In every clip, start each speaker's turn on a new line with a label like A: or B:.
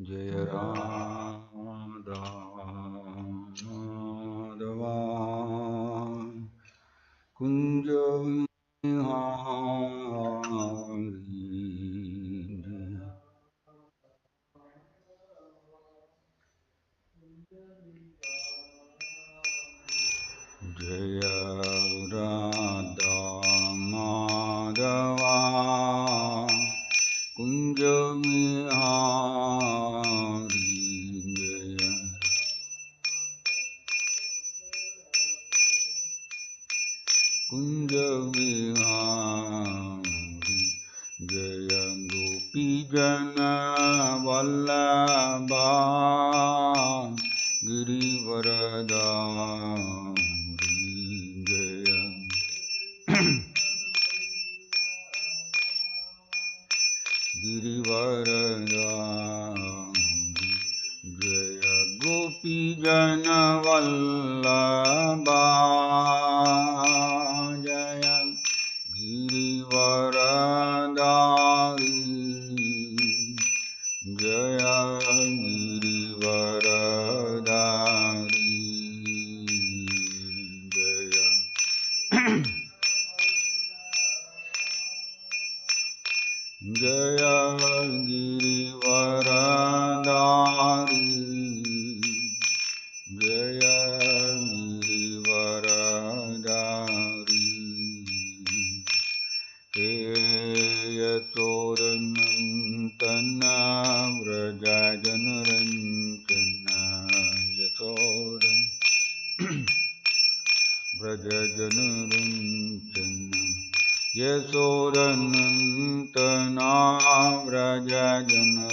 A: जय राधा माधवा कुंज विहारी जय राधा माधवा कुंज विहारी जय कुंज विहारी जय गोपी जन वल्लभा गिरिवरदारी जय गिरिवरदारी जय गोपी जन वल्लभा जय गिरिवरदारी जय गिरिवरदारी जय जय गिरिवरदारी जय गिरिवरदारी हे यशोदनन्दन व्रजजनरञ्जन व्रजजनरञ्जन यशोदनन्दन व्रजजनरञ्जन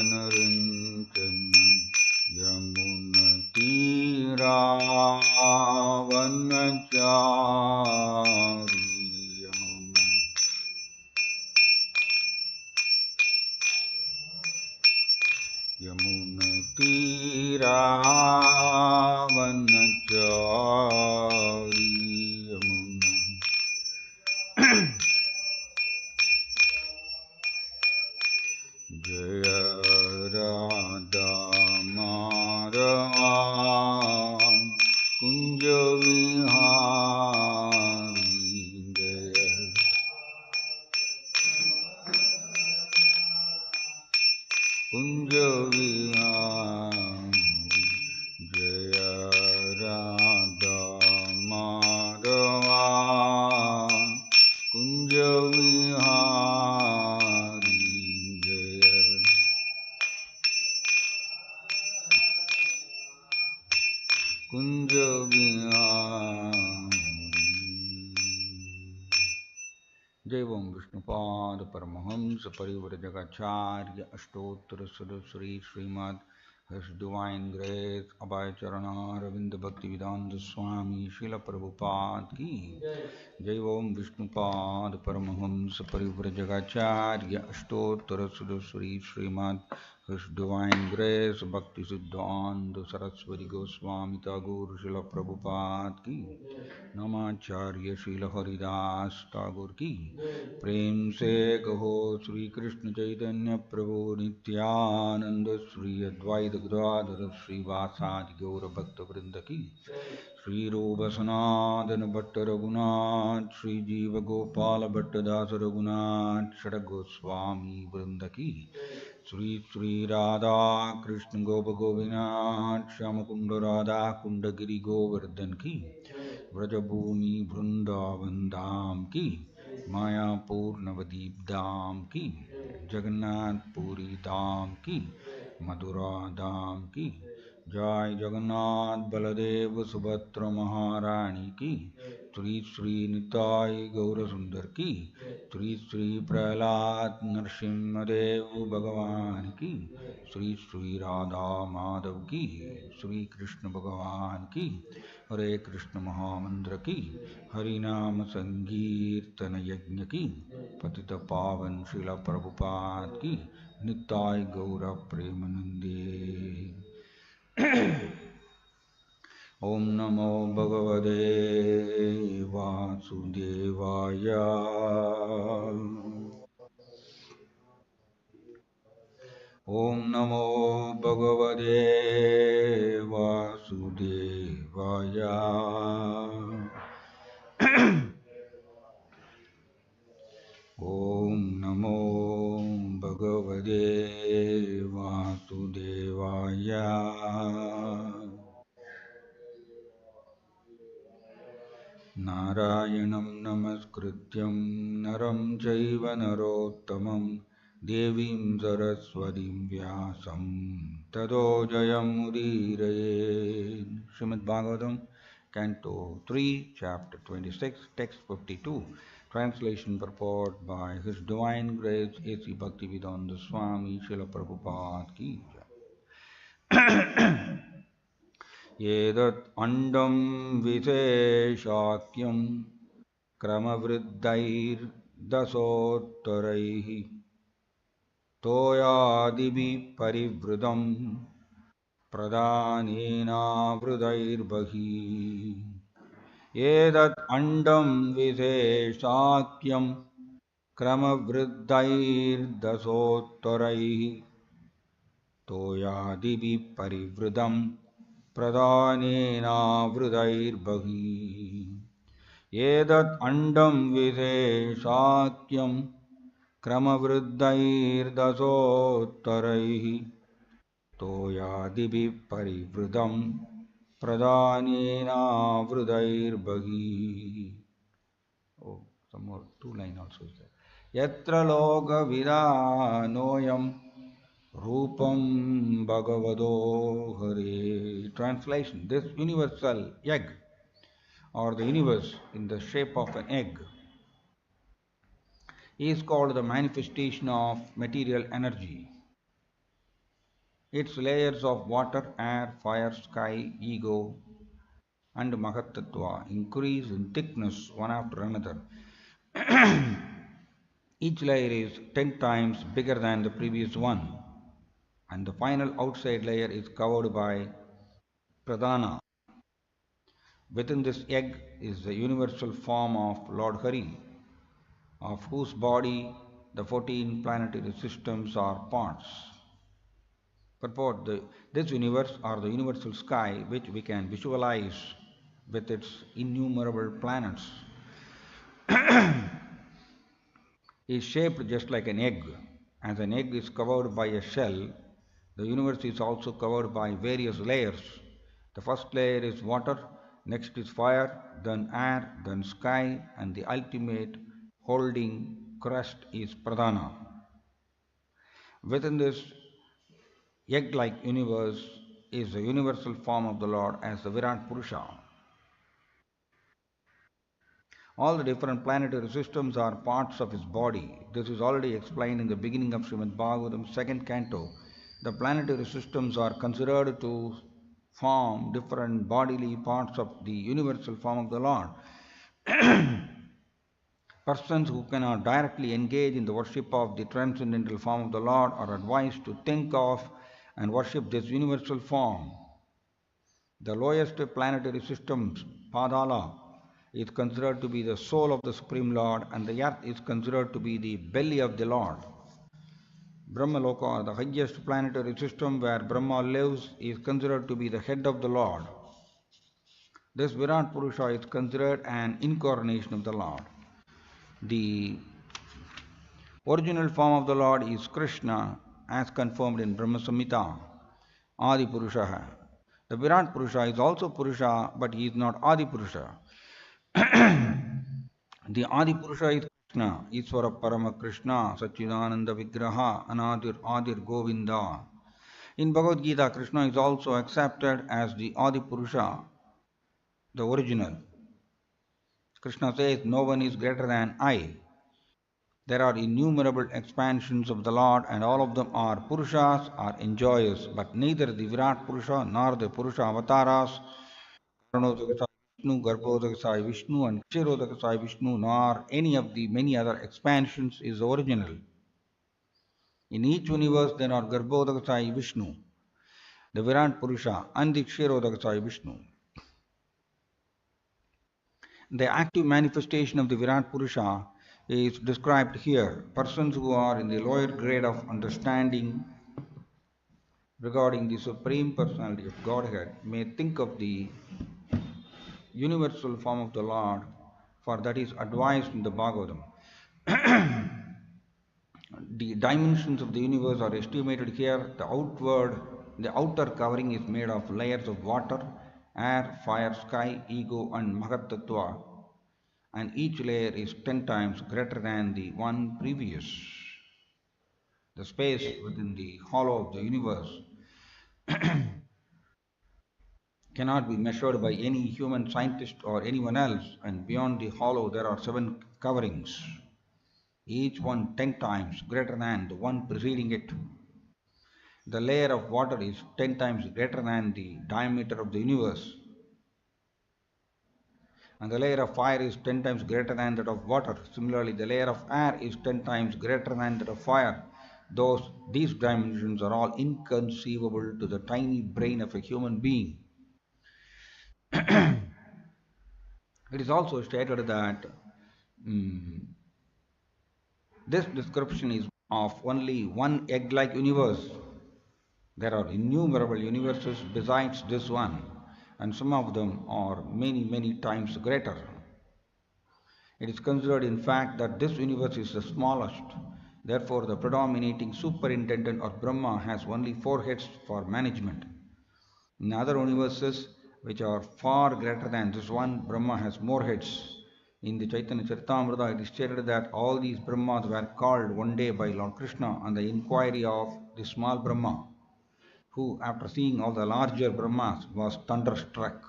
A: व्रजजनरञ्जन यमुनतीरावनचारि यमुनतीरावनचारि यमुना जय राधा माधवा कुंज विहारी जय कुंज विहारी जय राधा माधवा कुंज विहारी जय कुंज विहारी जय ओम विष्णुपाद परमहंस परिव्रजकाचार्य अष्टोत्तर सदश्री श्रीमद् हर्ष डिवाइन ग्रेस अभय चरणारविंद भक्ति वेदांत स्वामी शिल प्रभुपाद की जय ओम विष्णुपाद परमहंस परिव्रजकाचार्य अष्टोत्तर सदश्री श्रीमद् हर्ष डिवाइन ग्रेस भक्ति सिद्धांत सरस्वती गोस्वामी ठाकुर शिल प्रभुपाद की नमाचार्य शील हरिदास ठाकुर की प्रेम से कहो श्री कृष्ण चैतन्य प्रभु नित्यानंद श्री अद्वैत गदाधर श्रीवासादि गौर भक्त वृंद की श्री रूप सनातन भट्ट रघुनाथ श्री जीव गोपाल भट्ट दास रघुनाथ षड गोस्वामी वृंद की श्री श्री राधा कृष्ण गोप गोपीनाथ श्याम कुंड राधा कुंड गिरि गोवर्धन की व्रजभूमि वृंदावन धाम की मायापुर नवदीप धाम की जगन्नाथपुरी धाम की मथुरा धाम की जय जगन्नाथ बलदेव सुभद्र महारानी की श्री श्री निताई गौर सुंदर की श्री श्री प्रहलाद नरसिंहदेव भगवान की श्री श्री राधा माधव की श्री कृष्ण भगवान की हरे कृष्ण महामंत्र की हरि नाम संकीर्तन यज्ञ की पतित पावन शिल प्रभुपाद की निताय गौर प्रेमानंदे Om Namo Bhagavate Vasudevaya. Om Namo Bhagavate Vasudevaya. Om Namo Bhagavate Vasudevaya. Narayanam namaskrityam naram chaiva narottamam devim saraswatim vyasam tado jayam udiraye. Srimad Bhagavatam, Canto 3, Chapter 26, Text 52. Translation purport by His Divine Grace A.C. Bhaktivedanta Swami Srila Prabhupada Ki Jai. एतत् अण्डं विशेषाख्यं क्रमवृद्धैर्दशोत्तरैः तोयादिभिः परिवृतं प्रदानेनावृतैर्बहिः एतत् अण्डं विशेषाख्यं क्रमवृद्धैर्दशोत्तरैः तोयादिभिः परिवृतं प्रदानेनावृतैर्बहिः एतत् अण्डं विशेषाख्यं क्रमवृद्धैर्दशोत्तरैः तोयादिभिः परिवृतं प्रदानेनावृतैर्बहिः. Oh, some more, two line also is there. Yatra lokavidanoyam Rupam Bhagavado Hare. Translation: this universal egg, or the universe in the shape of an egg, is called the manifestation of material energy. Its layers of water, air, fire, sky, ego, and Mahatattva increase in thickness one after another. Each layer is 10 times bigger than the previous one, and the final outside layer is covered by Pradhana. Within this egg is the universal form of Lord Hari, of whose body the 14 planetary systems are parts. Purport: this universe, or the universal sky, which we can visualize with its innumerable planets, is shaped just like an egg. As an egg is covered by a shell, the universe is also covered by various layers. The first layer is water, next is fire, then air, then sky, and the ultimate holding crust is Pradhana. Within this egg-like universe is the universal form of the Lord as the Virat Purusha. All the different planetary systems are parts of his body. This is already explained in the beginning of Srimad Bhagavatam, 2nd canto. The planetary systems are considered to form different bodily parts of the universal form of the Lord. Persons who cannot directly engage in the worship of the transcendental form of the Lord are advised to think of and worship this universal form. The lowest planetary system, Padala, is considered to be the soul of the Supreme Lord, and the earth is considered to be the belly of the Lord. Brahmaloka, the highest planetary system where Brahma lives, is considered to be the head of the Lord. This Virat Purusha is considered an incarnation of the Lord. The original form of the Lord is Krishna, as confirmed in Brahma Samhita, Adi Purusha. The Virat Purusha is also Purusha, but he is not Adi Purusha. The Adi Purusha is Krishna, Isvara Parama Krishna, Satchidananda Vigraha, Anadir Adir Govinda. In Bhagavad Gita, Krishna is also accepted as the Adi Purusha, the original. Krishna says, no one is greater than I. There are innumerable expansions of the Lord, and all of them are Purushas, are enjoyers, but neither the Virat Purusha nor the Purusha avatars, Vishnu, Garbhodaka Vishnu, and Kshirodaka Vishnu, nor any of the many other expansions is original. In each universe there are Garbhodaka Vishnu, the Virat Purusha, and the Kshirodaka Vishnu. The active manifestation of the Virat Purusha is described here. Persons who are in the lower grade of understanding regarding the Supreme Personality of Godhead may think of the universal form of the Lord, for that is advised in the Bhagavatam. The dimensions of the universe are estimated here. The outer covering is made of layers of water, air, fire, sky, ego, and Mahat Tattva, and each layer is 10 times greater than the one previous. The space within the hollow of the universe cannot be measured by any human scientist or anyone else, and beyond the hollow there are 7 coverings, each one 10 times greater than the one preceding it. The layer of water is 10 times greater than the diameter of the universe, and the layer of fire is 10 times greater than that of water. Similarly, the layer of air is 10 times greater than that of fire. These dimensions are all inconceivable to the tiny brain of a human being. It is also stated that this description is of only one egg-like universe. There are innumerable universes besides this one, and some of them are many, many times greater. It is considered, in fact, that this universe is the smallest. Therefore, the predominating superintendent or Brahma has only 4 heads for management. In other universes, which are far greater than this one, Brahma has more heads. In the Chaitanya Charitamrita, it is stated that all these Brahmas were called one day by Lord Krishna on the inquiry of the small Brahma, who, after seeing all the larger Brahmas, was thunderstruck.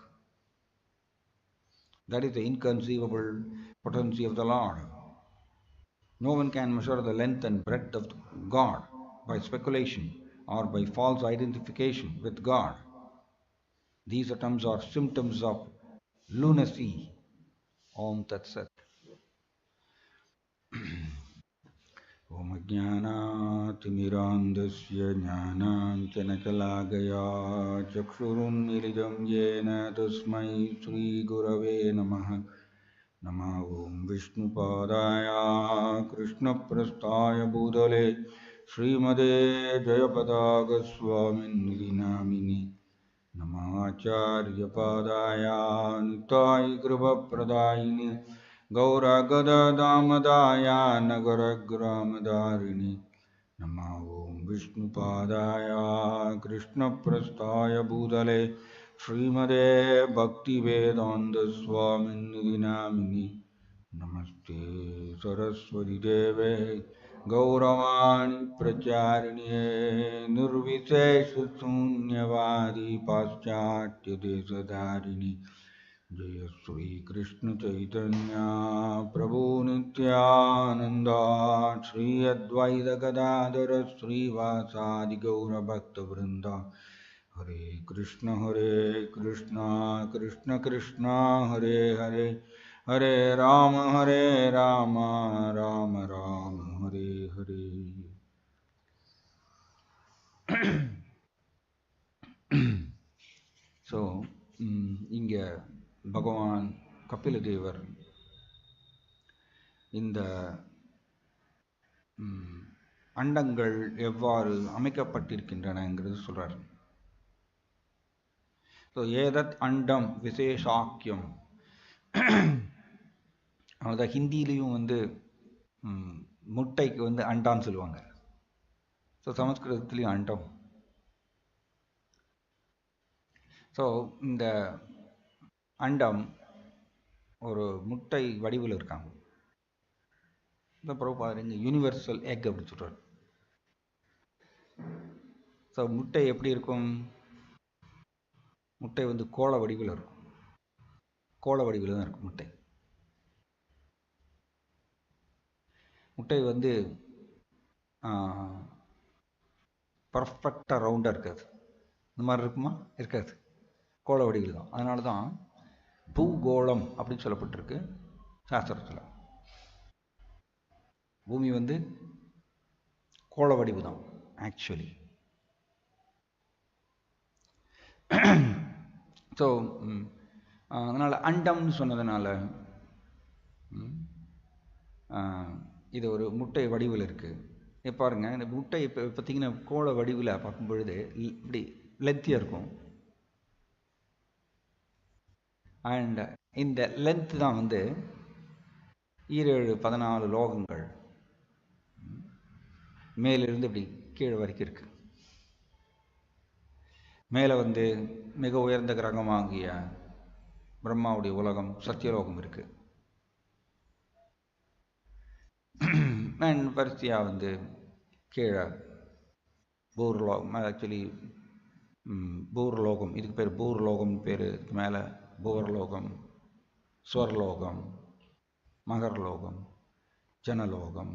A: That is the inconceivable potency of the Lord. No one can measure the length and breadth of God by speculation or by false identification with God. These atoms are symptoms of lunacy. Om Tat Sat. Om Ajnanaatimirandasya Jnananjanakalaagaya Chakshurunmilitam Yena Tasmai Sri Gurave Namaha. Nama Om Vishnupadaya Krishna Prasthaya Bhutale Srimade Jayapataga Swamin Namini Namacharya Padaya Nitai Kripa Pradayini Gaura Gada Damadaya Nagara Gramadharini Nama Om Vishnupadaya Krishna Prasthaya Bhutale Srimade Bhakti Vedanta Swamin Namini Namaste Saraswati Deve Gauravani Pracharine Nirvishesha Sunyavadi Paschatya Desadharini Jaya Sri Krishna Chaitanya Prabhu Nityananda Sri Advaita Gadadhara Sri Vasadi Gaura Bhakta Vrinda Hare Krishna Krishna Krishna Hare Hare Hare Rama Rama Rama Hare Hare. So, இங்க பகவான் கபிலதேவர் இந்த அண்டங்கள் எவ்வாறு அமைக்கப்பட்டிருக்கின்றனங்கிறது சொல்றார். So ஏதத் அண்டம் விசேஷாக்கியம், அதான் ஹிந்திலையும் முட்டைக்கு அண்டான்னு சொல்லுவாங்க. ஸோ சமஸ்கிருதத்துலேயும் அண்டம். ஸோ இந்த அண்டம் ஒரு முட்டை வடிவில் இருக்காங்க. இந்த பாருங்க யூனிவர்சல் எக் அப்படி சொல்கிறார். ஸோ முட்டை எப்படி இருக்கும்? முட்டை கோள வடிவில் இருக்கும். கோள வடிவில் தான் இருக்கும் முட்டை. முட்டை பர்ஃபெக்டாக ரவுண்டாக இருக்காது. இந்த மாதிரி இருக்குமா? இருக்காது. கோள வடிவில் தான். அதனால தான் பூகோளம் அப்படின்னு சொல்லப்பட்டிருக்கு சாஸ்திரத்தில். பூமி கோள வடிவு தான் ஆக்சுவலி. ஸோ அதனால் அண்டம்னு சொன்னதுனால இது ஒரு முட்டை வடிவில் இருக்குது. பாருங்கள், இந்த முட்டை இப்போ பார்த்திங்கன்னா கோள வடிவில் பார்க்கும் பொழுது இப்படி லென்த்தியாக இருக்கும். அண்ட் இந்த லென்த்து தான் வந்து 14 லோகங்கள் மேலிருந்து இப்படி கீழே வரைக்கும் இருக்கு. மேலே வந்து மிக உயர்ந்த கிரகமாகிய பிரம்மாவுடைய உலகம் சத்தியலோகம் இருக்கு. அண்ட் வரிசையாக வந்து கீழே பூர்லோகம், ஆக்சுவலி பூர்லோகம், இதுக்கு பேர் பூர்லோகம் பேர். இதுக்கு மேலே பூர்லோகம், ஸ்வர்லோகம், மகர்லோகம், ஜனலோகம்,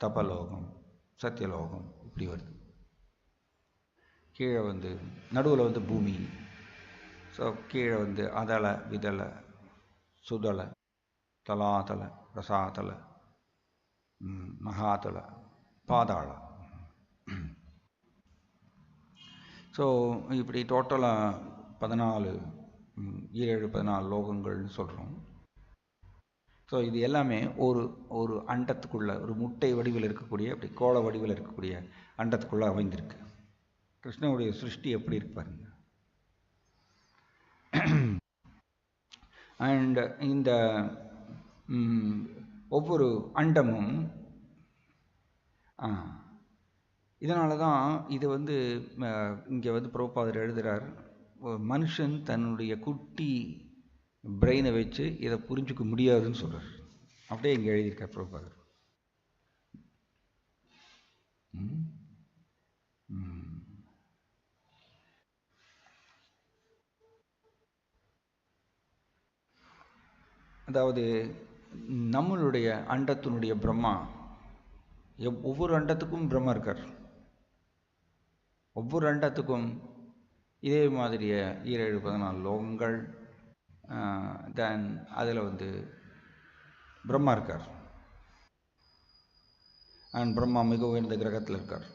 A: தபலோகம், சத்தியலோகம் இப்படி வருது. கீழே வந்து நடுவில் வந்து பூமி. ஸோ கீழே வந்து அதல, விதல, சுதல, தலாதல, ரசாதல, மகாதல, பாதாள. ஸோ இப்படி டோட்டலாக 14 லோகங்கள்னு சொல்கிறோம். ஸோ இது எல்லாமே ஒரு அண்டத்துக்குள்ளே, ஒரு முட்டை வடிவில் இருக்கக்கூடிய, அப்படி கோள வடிவில் இருக்கக்கூடிய அண்டத்துக்குள்ளே அமைந்திருக்கு. கிருஷ்ணனுடைய சிருஷ்டி எப்படி இருக்கு பாருங்க. அண்ட் இந்த ஒவ்வொரு அண்டமும் இதனால தான் இது வந்து இங்கே வந்து பிரபுபாதர் எழுதுகிறார், மனுஷன் தன்னுடைய குட்டி பிரெயினை வச்சு இதை புரிஞ்சுக்க முடியாதுன்னு சொல்கிறார். அப்படியே இங்கே எழுதியிருக்கார் பிரபுபாதர். அதாவது நம்மளுடைய அண்டத்தினுடைய பிரம்மா, ஒவ்வொரு அண்டத்துக்கும் பிரம்மா இருக்கார். ஒவ்வொரு அண்டத்துக்கும் இதே மாதிரியே 14 லோகங்கள், தென் அதில் வந்து பிரம்மா இருக்கார். அண்ட் பிரம்மா மிக உயர்ந்த கிரகத்தில் இருக்கார்.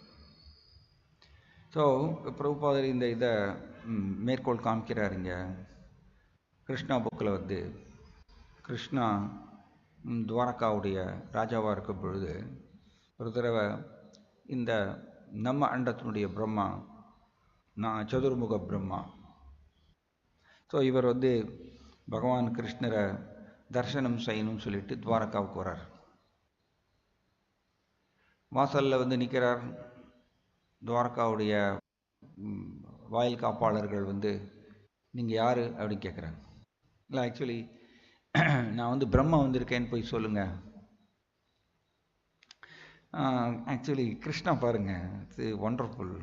A: ஸோ பிரபுபாதர் இதை மேற்கோள் காமிக்கிறார். இங்கே கிருஷ்ணா புக்கில் வந்து கிருஷ்ணா துவாரகாவுடைய ராஜாவாக இருக்கும் பொழுது ஒரு தடவை இந்த நம்ம அண்டத்தினுடைய பிரம்மா, நான் சதுர்முக பிரம்மா. ஸோ இவர் வந்து பகவான் கிருஷ்ணரை தரிசனம் செய்யணும்னு சொல்லிட்டு துவாரகாவுக்கு வரார். வாசலில் வந்து நிற்கிறார். துவாரகாவுடைய வாயில் காப்பாளர்கள் வந்து நீங்கள் யார் அப்படின்னு கேட்குறாங்க. இல்லை, ஆக்சுவலி நான் வந்து பிரம்மா வந்திருக்கேன்னு போய் சொல்லுங்கள். ஆக்சுவலி கிருஷ்ணா பாருங்க, இது ஒண்டர்ஃபுல்.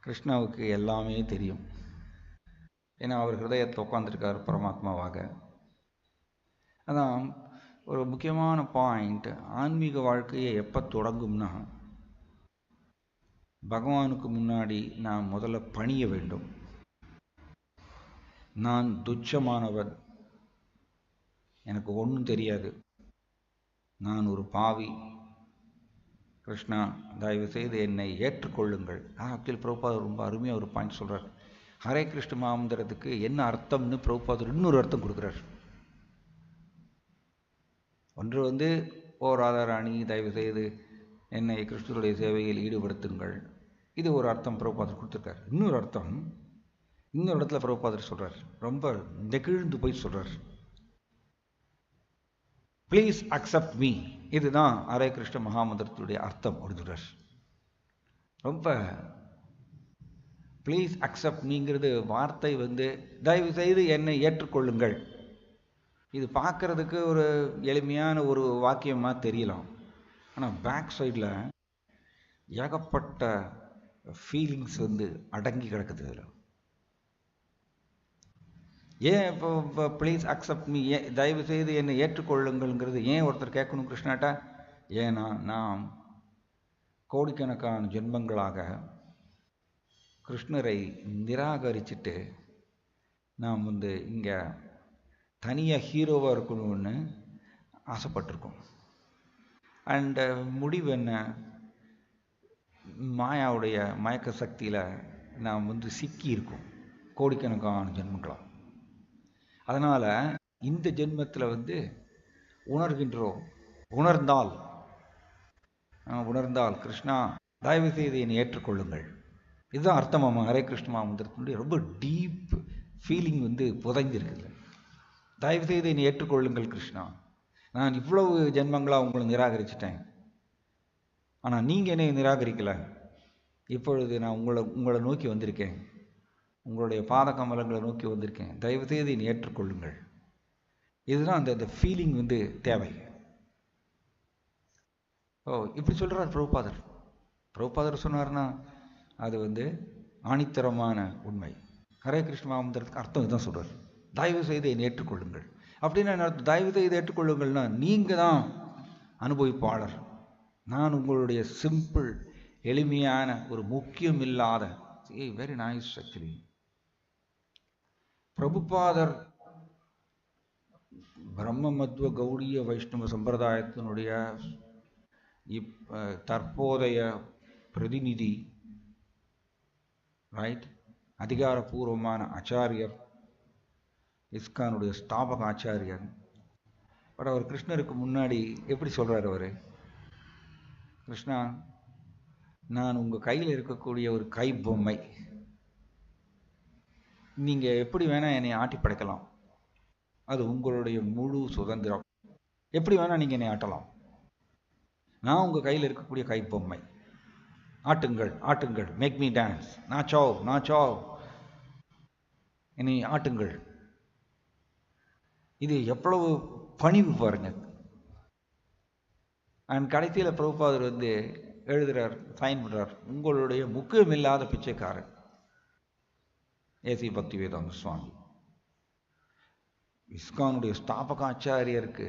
A: கிருஷ்ணாவுக்கு எல்லாமே தெரியும். ஏன்னா அவர் ஹிருதயத்தை உட்காந்துருக்கார் பரமாத்மாவாக. அதான் ஒரு முக்கியமான பாயிண்ட். ஆன்மீக வாழ்க்கையை எப்போ தொடங்கும்னா, பகவானுக்கு முன்னாடி நான் முதல்ல பணிய வேண்டும். நான் துச்சமானவன், எனக்கு ஒன்றும் தெரியாது, நான் ஒரு பாவி, கிருஷ்ணா தயவு செய்து என்னை ஏற்றுக்கொள்ளுங்கள். ஆக்சுவலி பிரபுபாதர் ரொம்ப அருமையாக ஒரு பாயிண்ட் சொல்கிறார். ஹரே கிருஷ்ண மகாமந்திரத்துக்கு என்ன அர்த்தம்னு பிரபுபாதர் இன்னொரு அர்த்தம் கொடுக்குறார். ஒன்று வந்து, ஓ ராதாராணி தயவு செய்து என்னை கிருஷ்ணருடைய சேவையில் ஈடுபடுத்துங்கள், இது ஒரு அர்த்தம் பிரபுபாதர் கொடுத்துருக்கார். இன்னொரு அர்த்தம் இன்னொரு இடத்துல பிரபுபாதர் சொல்கிறார், ரொம்ப நெகிழ்ந்து போய் சொல்கிறார், ப்ளீஸ் அக்செப்ட் மீ. இதுதான் ஹரே கிருஷ்ண மகாமந்திரத்துடைய அர்த்தம் கொடுத்துறார். ரொம்ப ப்ளீஸ் அக்செப்ட் மீங்கிறது வார்த்தை வந்து தயவு செய்து என்னை ஏற்றுக்கொள்ளுங்கள். இது பார்க்கறதுக்கு ஒரு எளிமையான ஒரு வாக்கியமாக தெரியலாம். ஆனால் பேக் சைடில் ஏகப்பட்ட ஃபீலிங்ஸ் வந்து அடங்கி கிடக்குது. இதில் ஏன் இப்போ ப்ளீஸ் அக்செப்ட் மீ, தயவு செய்து என்னை ஏற்றுக்கொள்ளுங்கள்ங்கிறது ஏன் ஒருத்தர் கேட்கணும் கிருஷ்ணாட்டா? ஏன்னா நாம் கோடிக்கணக்கான ஜென்மங்களாக கிருஷ்ணரை நிராகரிச்சுட்டு நாம் வந்து இங்கே தனியாக ஹீரோவாக இருக்கணும்னு ஆசைப்பட்டிருக்கோம். அண்டு முடிவு என்ன? மாயாவுடைய மயக்க சக்தியில் நாம் வந்து சிக்கி இருக்கோம் கோடிக்கணக்கான ஜென்மங்களாக. அதனால் இந்த ஜென்மத்தில் உணர்கின்றோம். உணர்ந்தால் கிருஷ்ணா தயவு செய்து என்னை ஏற்றுக்கொள்ளுங்கள். இதுதான் அர்த்தமாமா ஹரே கிருஷ்ண மந்திரத்தினுடைய ரொம்ப டீப் ஃபீலிங் புதைந்திருக்குது. தயவு செய்து என்னை ஏற்றுக்கொள்ளுங்கள் கிருஷ்ணா. நான் இவ்வளவு ஜென்மங்களாக உங்களை நிராகரிச்சிட்டேன், ஆனால் நீங்கள் என்னை நிராகரிக்கலை. இப்பொழுது நான் உங்களை நோக்கி வந்திருக்கேன், உங்களுடைய பாத கமலங்களை நோக்கி வந்திருக்கேன். தயவு செய்து என்னை ஏற்றுக்கொள்ளுங்கள். இதுதான் அந்த ஃபீலிங் தேவை. இப்படி சொல்கிறார் பிரபுபாதர். பிரபுபாதர் சொன்னார்னா அது ஆணித்தரமான உண்மை. ஹரே கிருஷ்ண மந்திரத்துக்கு அர்த்தம் இதுதான் சொல்கிறார். தயவு செய்து என்னை ஏற்றுக்கொள்ளுங்கள் அப்படின்னா என்ன அர்த்தம்? தயவு செய்து ஏற்றுக்கொள்ளுங்கள்னா நீங்கள் தான் அனுபவிப்பாளர். நான் உங்களுடைய சிம்பிள் எளிமையான ஒரு முக்கியம் இல்லாத வெரி நைஸ். ஆக்சுவலி பிரபுபாதர் பிரம்ம மத்வ கௌடிய வைஷ்ணவ சம்பிரதாயத்தினுடைய தற்போதைய பிரதிநிதி, ரைட், அதிகாரபூர்வமான ஆச்சாரியர், இஸ்கானுடைய ஸ்தாபக ஆச்சாரியர். பட் அவர் கிருஷ்ணருக்கு முன்னாடி எப்படி சொல்கிறார்? அவர், கிருஷ்ணா, நான் உங்கள் கையில் இருக்கக்கூடிய ஒரு கை பொம்மை. நீங்கள் எப்படி வேணால் என்னை ஆட்டி படைக்கலாம், அது உங்களுடைய முழு சுதந்திரம். எப்படி வேணால் நீங்கள் என்னை ஆட்டலாம். நான் உங்கள் கையில் இருக்கக்கூடிய கை பொம்மை. ஆட்டுங்கள் ஆட்டுங்கள், மேக் மீ டான்ஸ், நாச்சோ, என்னை ஆட்டுங்கள். இது எவ்வளவு பணிவு பாருங்க. அண்ட் கடைசியில் பிரபுபாதர் எழுதுறார், சைன் பண்ணுறார், உங்களுடைய முக்கியமில்லாத பிச்சைக்காரன் ஏசி பக்தி வேதாந்த சுவாமி. இஸ்கானுடைய ஸ்தாபக ஆச்சாரியருக்கு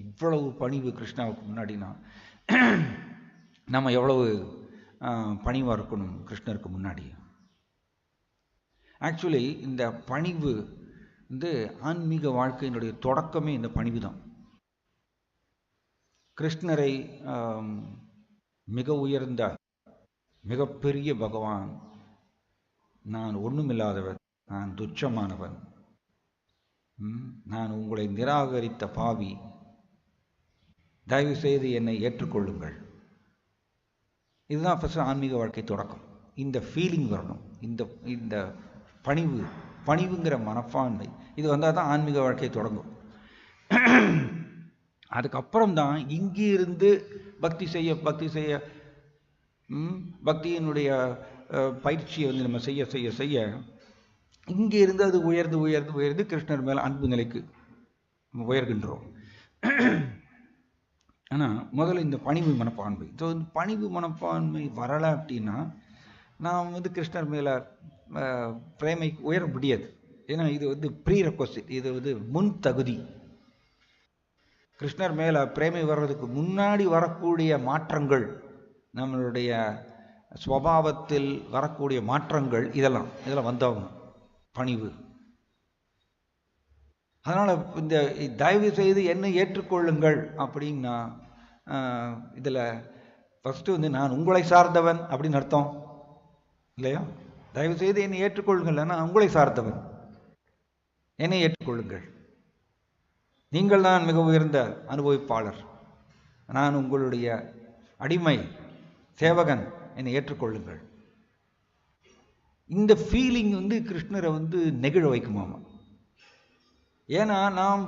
A: இவ்வளவு பணிவு கிருஷ்ணாவுக்கு முன்னாடினா நம்ம எவ்வளவு பணிவாக இருக்கணும் கிருஷ்ணருக்கு முன்னாடி. ஆக்சுவலி இந்த பணிவு ஆன்மீக வாழ்க்கையினுடைய தொடக்கமே இந்த பணிவு தான். கிருஷ்ணரை மிக உயர்ந்த மிகப்பெரிய பகவான், நான் ஒன்றுமில்லாதவன், நான் துச்சமானவன், நான் உங்களை நிராகரித்த பாவி, தயவு செய்து என்னை ஏற்றுக்கொள்ளுங்கள். இதுதான் ஃபஸ்ட்டு ஆன்மீக வாழ்க்கை தொடக்கம். இந்த ஃபீலிங் வரணும், இந்த பணிவுங்கிற மனப்பான்மை இது வந்தால் தான் ஆன்மீக வாழ்க்கை தொடங்கும். அதுக்கப்புறம் தான் இங்கிருந்து பக்தி செய்ய பக்தியினுடைய பயிற்சியை நம்ம செய்ய இங்கே இருந்து அது உயர்ந்து கிருஷ்ணர் மேலே அன்பு நிலைக்கு உயர்கின்றோம். ஆனால் முதல்ல இந்த பணிவு மனப்பான்மை. ஸோ இந்த பணிவு மனப்பான்மை வரலை அப்படின்னா நாம் கிருஷ்ணர் மேலே பிரேமை உயர முடியாது. ஏன்னா இது ப்ரீ ரெக்வஸ்ட், இது முன் தகுதி. கிருஷ்ணர் மேலே பிரேமை வர்றதுக்கு முன்னாடி வரக்கூடிய மாற்றங்கள், நம்மளுடைய ஸ்வபாவத்தில் வரக்கூடிய மாற்றங்கள், இதெல்லாம் வந்தாகணும் பணிவு. அதனால் இந்த தயவு செய்து என்னை ஏற்றுக்கொள்ளுங்கள் அப்படின்னா இதில் ஃபஸ்ட்டு நான் உங்களை சார்ந்தவன் அப்படின்னு அர்த்தம் இல்லையா? தயவு செய்து என்னை ஏற்றுக்கொள்ளுங்கள், நான் உங்களை சார்ந்தவன், என்னை ஏற்றுக்கொள்ளுங்கள். நீங்கள் தான் மிக உயர்ந்த அனுபவிப்பாளர், நான் உங்களுடைய அடிமை சேவகன், என்னை ஏற்றுக்கொள்ளுங்கள். இந்த ஃபீலிங் கிருஷ்ணரை நெகிழ வைக்குமாமா. ஏன்னா நாம்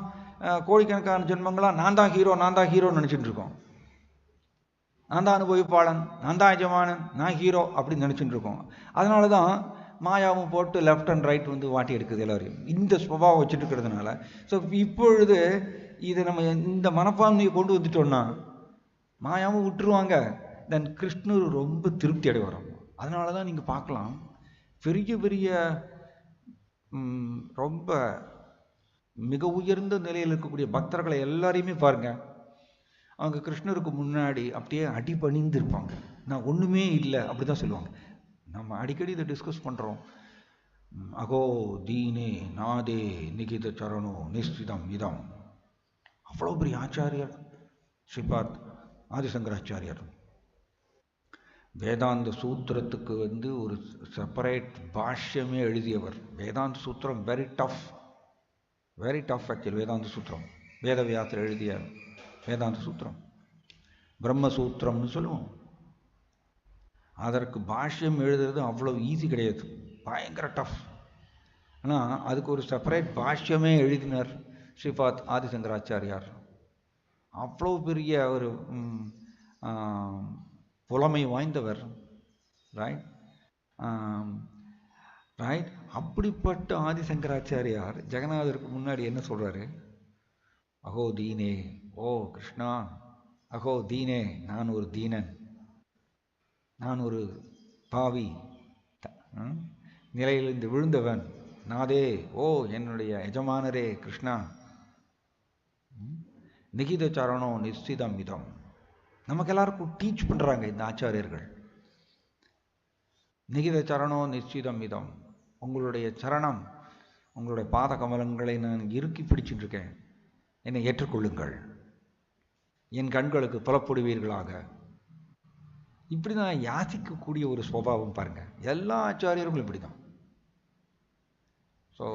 A: கோடிக்கணக்கான ஜென்மங்களாக நான் தான் ஹீரோன்னு நினச்சிட்டு இருக்கோம். நான் தான் அனுபவிப்பாளன், நான் தான் எஜமானன், நான் ஹீரோ அப்படின்னு நினச்சிட்டு இருக்கோம். அதனால தான் மாயாவும் போட்டு லெஃப்ட் அண்ட் ரைட் வாட்டி எடுக்குது எல்லாரையும், இந்த ஸ்வபாவம் வச்சுட்டு இருக்கிறதுனால. ஸோ இப்பொழுது இதை நம்ம இந்த மனப்பான்மையை கொண்டு வந்துட்டோம்னா மாயாவும் விட்டுருவாங்க, தென் கிருஷ்ணர் ரொம்ப திருப்தி அடைவார். அதனால தான் நீங்கள் பார்க்கலாம், பெரிய ரொம்ப மிக உயர்ந்த நிலையில் இருக்கக்கூடிய பக்தர்களை எல்லாரையுமே பாருங்க, அவங்க கிருஷ்ணருக்கு முன்னாடி அப்படியே அடிபணிந்து இருப்பாங்க. நான் ஒன்றுமே இல்லை அப்படி தான் சொல்லுவாங்க. நம்ம அடிக்கடி இதை டிஸ்கஸ் பண்ணுறோம். அகோ தீனே நாதே நிகித சரணோ நிஸ்திதம் இதம். அவ்வளோ பெரிய ஆச்சாரியர் ஸ்ரீபாத் ஆதிசங்கராச்சாரியர். வேதாந்த சூத்திரத்துக்கு ஒரு செப்பரேட் பாஷ்யமே எழுதியவர். வேதாந்த சூத்திரம் very tough, very tough actually. வேதாந்த சூத்திரம், வேதவியாசர் எழுதிய வேதாந்த சூத்திரம், பிரம்மசூத்திரம்னு சொல்லுவோம். அதற்கு பாஷ்யம் எழுதுறது அவ்வளோ ஈஸி கிடையாது, பயங்கர டஃப். ஆனால் அதுக்கு ஒரு செப்பரேட் பாஷ்யமே எழுதினார் ஸ்ரீபாத் ஆதிசங்கராச்சாரியார். அவ்வளோ பெரிய ஒரு புலமை வாய்ந்தவர். Right right. அப்படிப்பட்ட ஆதிசங்கராச்சாரியார் ஜெகநாதருக்கு முன்னாடி என்ன சொல்றாரு? அகோ தீனே, ஓ கிருஷ்ணா, அகோ தீனே, நான் ஒரு தீனன், நான் ஒரு பாவி, நிலையிலிருந்து விழுந்தவன், நாதே, ஓ என்னுடைய எஜமானரே கிருஷ்ணா, நிகித சரணோ நிச்சிதம் இதம். நமக்கு எல்லாருக்கும் டீச் பண்றாங்க இந்த ஆச்சாரியர்கள். நிகித சரணோ நிச்சிதம் இதம், உங்களுடைய சரணம், உங்களுடைய பாத கமலங்களை நான் இறுக்கி பிடிச்சிட்டு இருக்கேன், என்னை ஏற்றுக்கொள்ளுங்கள், என் கண்களுக்கு புலப்படுவீர்களாக. இப்படிதான் யாசிக்கக்கூடிய ஒரு சுபாவம் பாருங்க. எல்லா ஆச்சாரியர்களும் இப்படிதான். ஸோ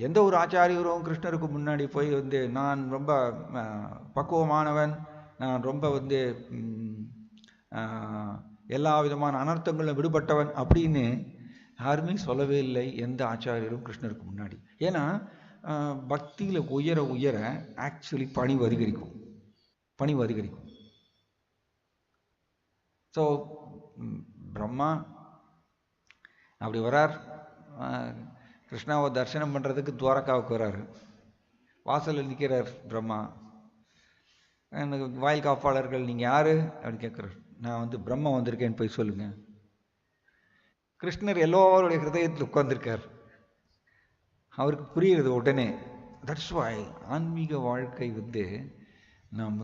A: எந்த ஒரு ஆச்சாரியரும் கிருஷ்ணருக்கு முன்னாடி போய் நான் ரொம்ப பக்குவமானவன், நான் ரொம்ப எல்லா விதமான அனர்த்தங்களும் விடுபட்டவன் அப்படின்னு யாருமே சொல்லவே இல்லை, எந்த ஆச்சாரியரும் கிருஷ்ணருக்கு முன்னாடி. ஏன்னா பக்தியில் உயர உயர ஆக்சுவலி பணிவு அதிகரிக்கும், பணிவு அதிகரிக்கும். ஸோ பிரம்மா அப்படி வரார், கிருஷ்ணாவை தரிசனம் பண்ணுறதுக்கு துவாரகாவுக்கு வர்றாரு. வாசலில் நிற்கிறார் பிரம்மா. எனக்கு வாயில் காப்பாளர்கள், நீங்கள் யார் அப்படின்னு கேட்குறார். நான் பிரம்மா வந்திருக்கேன்னு போய் சொல்லுங்க. கிருஷ்ணர் எல்லோருடைய ஹிருதயத்தில் உட்கார்ந்துருக்கார். அவருக்கு புரியுறது உடனே. தட்ஸ் வாய் ஆன்மீக வாழ்க்கை நாம்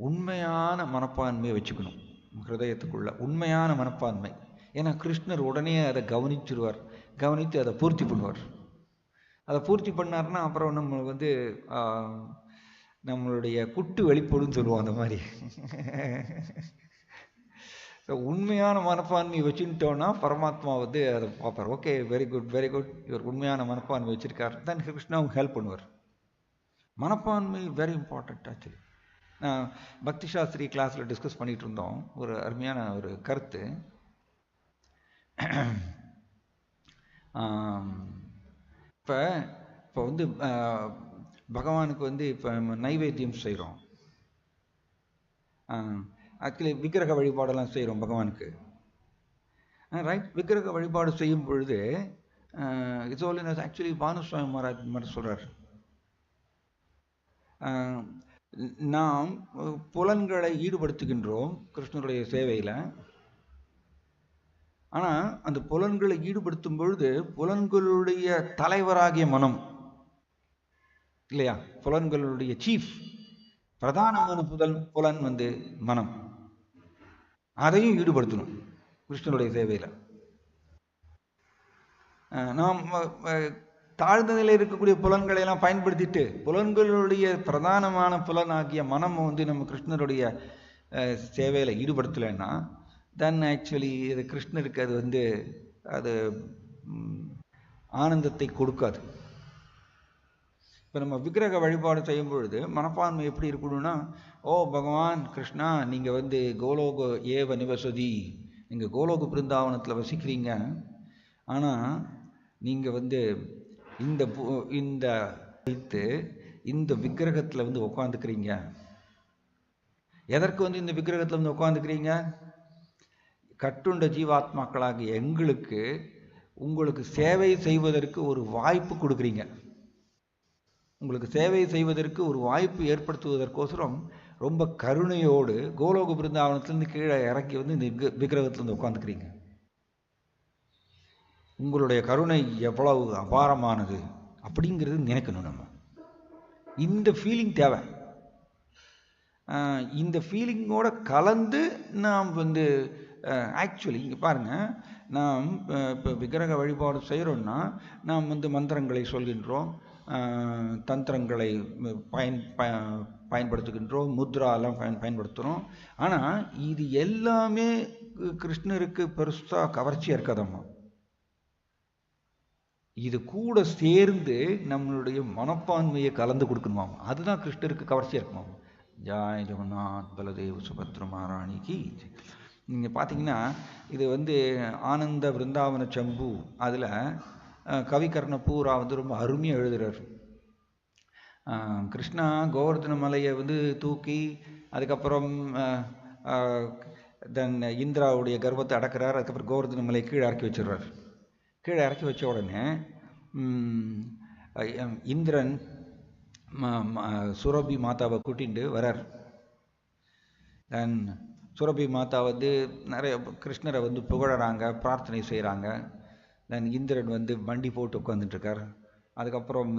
A: உண்மையான மனப்பான்மையை வச்சுக்கணும் ஹிருதயத்துக்குள்ள, உண்மையான மனப்பான்மை. ஏன்னா கிருஷ்ணர் உடனே அதை கவனிச்சிருவார், கவனித்து அதை பூர்த்தி பண்ணுவார். அதை பூர்த்தி பண்ணார்னா அப்புறம் நம்ம நம்மளுடைய குட்டு வெளிப்படுன்னு சொல்லுவோம், அந்த மாதிரி. உண்மையான மனப்பான்மையை வச்சுட்டோன்னா பரமாத்மா அதை பார்ப்பார். Okay, very good, very good, இவர் உண்மையான மனப்பான்மை வச்சிருக்கார், தான் கிருஷ்ணாவும் ஹெல்ப் பண்ணுவார். மனப்பான்மை வெரி இம்பார்ட்டன்ட் ஆக்சுவலி. நான் பக்தி சாஸ்திரி கிளாஸில் டிஸ்கஸ் பண்ணிட்டு இருந்தோம், ஒரு அருமையான ஒரு கருத்து. இப்போ பகவானுக்கு இப்போ நைவேத்தியம் செய்கிறோம். ஆக்சுவலி விக்கிரக வழிபாடெல்லாம் செய்கிறோம் பகவானுக்கு. ரைட். விக்கிரக வழிபாடு செய்யும் பொழுது இட்ஸ் ஹோலினஸ் ஆக்சுவலி பானுசுவாமி மகாராஜ் சொல்கிறார், நாம் புலன்களை ஈடுபடுத்துகின்றோம் கிருஷ்ணருடைய சேவையில். ஆனால் அந்த புலன்களை ஈடுபடுத்தும் பொழுது புலன்களுடைய தலைவராகிய மனம் இல்லையா, புலன்களுடைய சீஃப், பிரதானமான புலன் மனம், அதையும் ஈடுபடுத்தணும் கிருஷ்ணனுடைய சேவையில். நாம் தாழ்ந்த நிலையில் இருக்கக்கூடிய புலன்களை எல்லாம் பயன்படுத்திட்டு புலன்களுடைய பிரதானமான புலன் ஆகிய மனம் நம்ம கிருஷ்ணருடைய சேவையில் ஈடுபடுத்தலைன்னா தென் ஆக்சுவலி இது கிருஷ்ணருக்கு அது ஆனந்தத்தை கொடுக்காது. இப்போ நம்ம விக்கிரக வழிபாடு செய்யும் பொழுது மனப்பான்மை எப்படி இருக்கணும்னா, ஓ பகவான் கிருஷ்ணா, நீங்கள் கோலோக ஏவ நிவசதி, நீங்கள் கோலோக பிருந்தாவனத்தில் வசிக்கிறீங்க, ஆனால் நீங்கள் இந்த விக்கிரகத்தில் உட்காந்துக்கிறீங்க. எதற்கு இந்த விக்கிரகத்தில் உட்காந்துக்கிறீங்க? கட்டுண்ட ஜீவாத்மாக்களாகிய எங்களுக்கு உங்களுக்கு சேவை செய்வதற்கு ஒரு வாய்ப்பு கொடுக்குறீங்க. உங்களுக்கு சேவை செய்வதற்கு ஒரு வாய்ப்பு ஏற்படுத்துவதற்கோசரம் ரொம்ப கருணையோடு கோலோக பிருந்தாவனத்திலிருந்து கீழே இறக்கி இந்த விக்கிரகத்திலிருந்து உட்காந்துக்கிறீங்க. உங்களுடைய கருணை எவ்வளவு அபாரமானது அப்படிங்கிறது நினைக்கணும். நம்ம இந்த ஃபீலிங் தேவை. இந்த ஃபீலிங்கோட கலந்து நாம் ஆக்சுவலி இங்கே பாருங்கள், நாம் இப்போ விக்கிரக வழிபாடு செய்கிறோன்னா நாம் மந்திரங்களை சொல்கின்றோம், தந்திரங்களை பயன்படுத்துகின்றோம், முத்ராலாம் பயன்படுத்துகிறோம். ஆனால் இது எல்லாமே கிருஷ்ணருக்கு பெருசாக கவர்ச்சியாக இருக்காதம்மா. இது கூட சேர்ந்து நம்மளுடைய மனப்பான்மையை கலந்து கொடுக்கணுமாம். அதுதான் கிருஷ்ணருக்கு கவர்ச்சியாக இருக்குமாம். ஜாய் ஜெகநாத் பலதேவ் சுபத்ர மகாராணிக்கு. நீங்கள் பார்த்தீங்கன்னா இது ஆனந்த விருந்தாவன சம்பு அதில் கவிகர்ணபூரா ரொம்ப அருமையாக எழுதுகிறார். கிருஷ்ணா கோவர்தன மலையை தூக்கி அதுக்கப்புறம் இந்திராவுடைய கர்வத்தை அடக்கிறார். அதுக்கப்புறம் கோவர்தன மலையை கீழே இறக்கி வச்சிடுறார். கீழே இறக்கி வச்ச உடனே இந்திரன் சுரபி மாதாவை கூட்டிகிட்டு வரார். தென் சுரபி மாதா நிறைய கிருஷ்ணரை புகழறாங்க, பிரார்த்தனை செய்கிறாங்க. தென் இந்திரன் வண்டி போட்டு உட்காந்துட்டுருக்கார். அதுக்கப்புறம்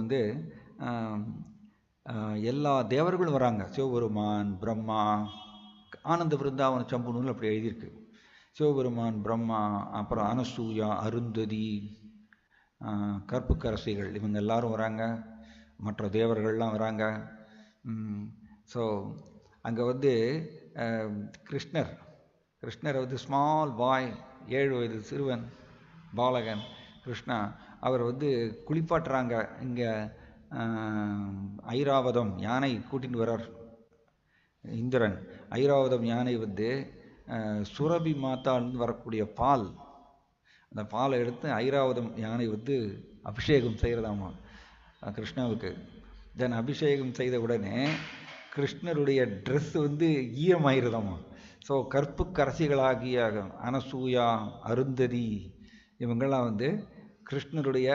A: எல்லா தேவர்களும் வராங்க. சிவபெருமான், பிரம்மா, ஆனந்த விருந்தாவன சம்பு நூல் அப்படி எழுதியிருக்கு. சிவபெருமான், பிரம்மா, அப்புறம் அனசூயா, அருந்ததி, கற்புக்கரசிகள், இவங்க எல்லாரும் வராங்க. மற்ற தேவர்கள்லாம் வராங்க. ஸோ அங்கே கிருஷ்ணரை ஸ்மால் பாய், 7 வயது சிறுவன் பாலகன் கிருஷ்ணா, அவர் குளிப்பாட்டுறாங்க. இங்கே ஐராவதம் யானை கூட்டின்னு வர்றார் இந்திரன். ஐராவதம் யானை சுரபி மாதான்னு வரக்கூடிய பால், அந்த பாலை எடுத்து ஐராவதம் யானை அபிஷேகம் செய்கிறதாமா கிருஷ்ணாவுக்கு. தென் அபிஷேகம் செய்த உடனே கிருஷ்ணருடைய ட்ரெஸ் ஈரமாயிருதாமா. ஸோ கற்பு கரசிகளாகிய அனசூயா, அருந்ததி இவங்கெல்லாம் கிருஷ்ணருடைய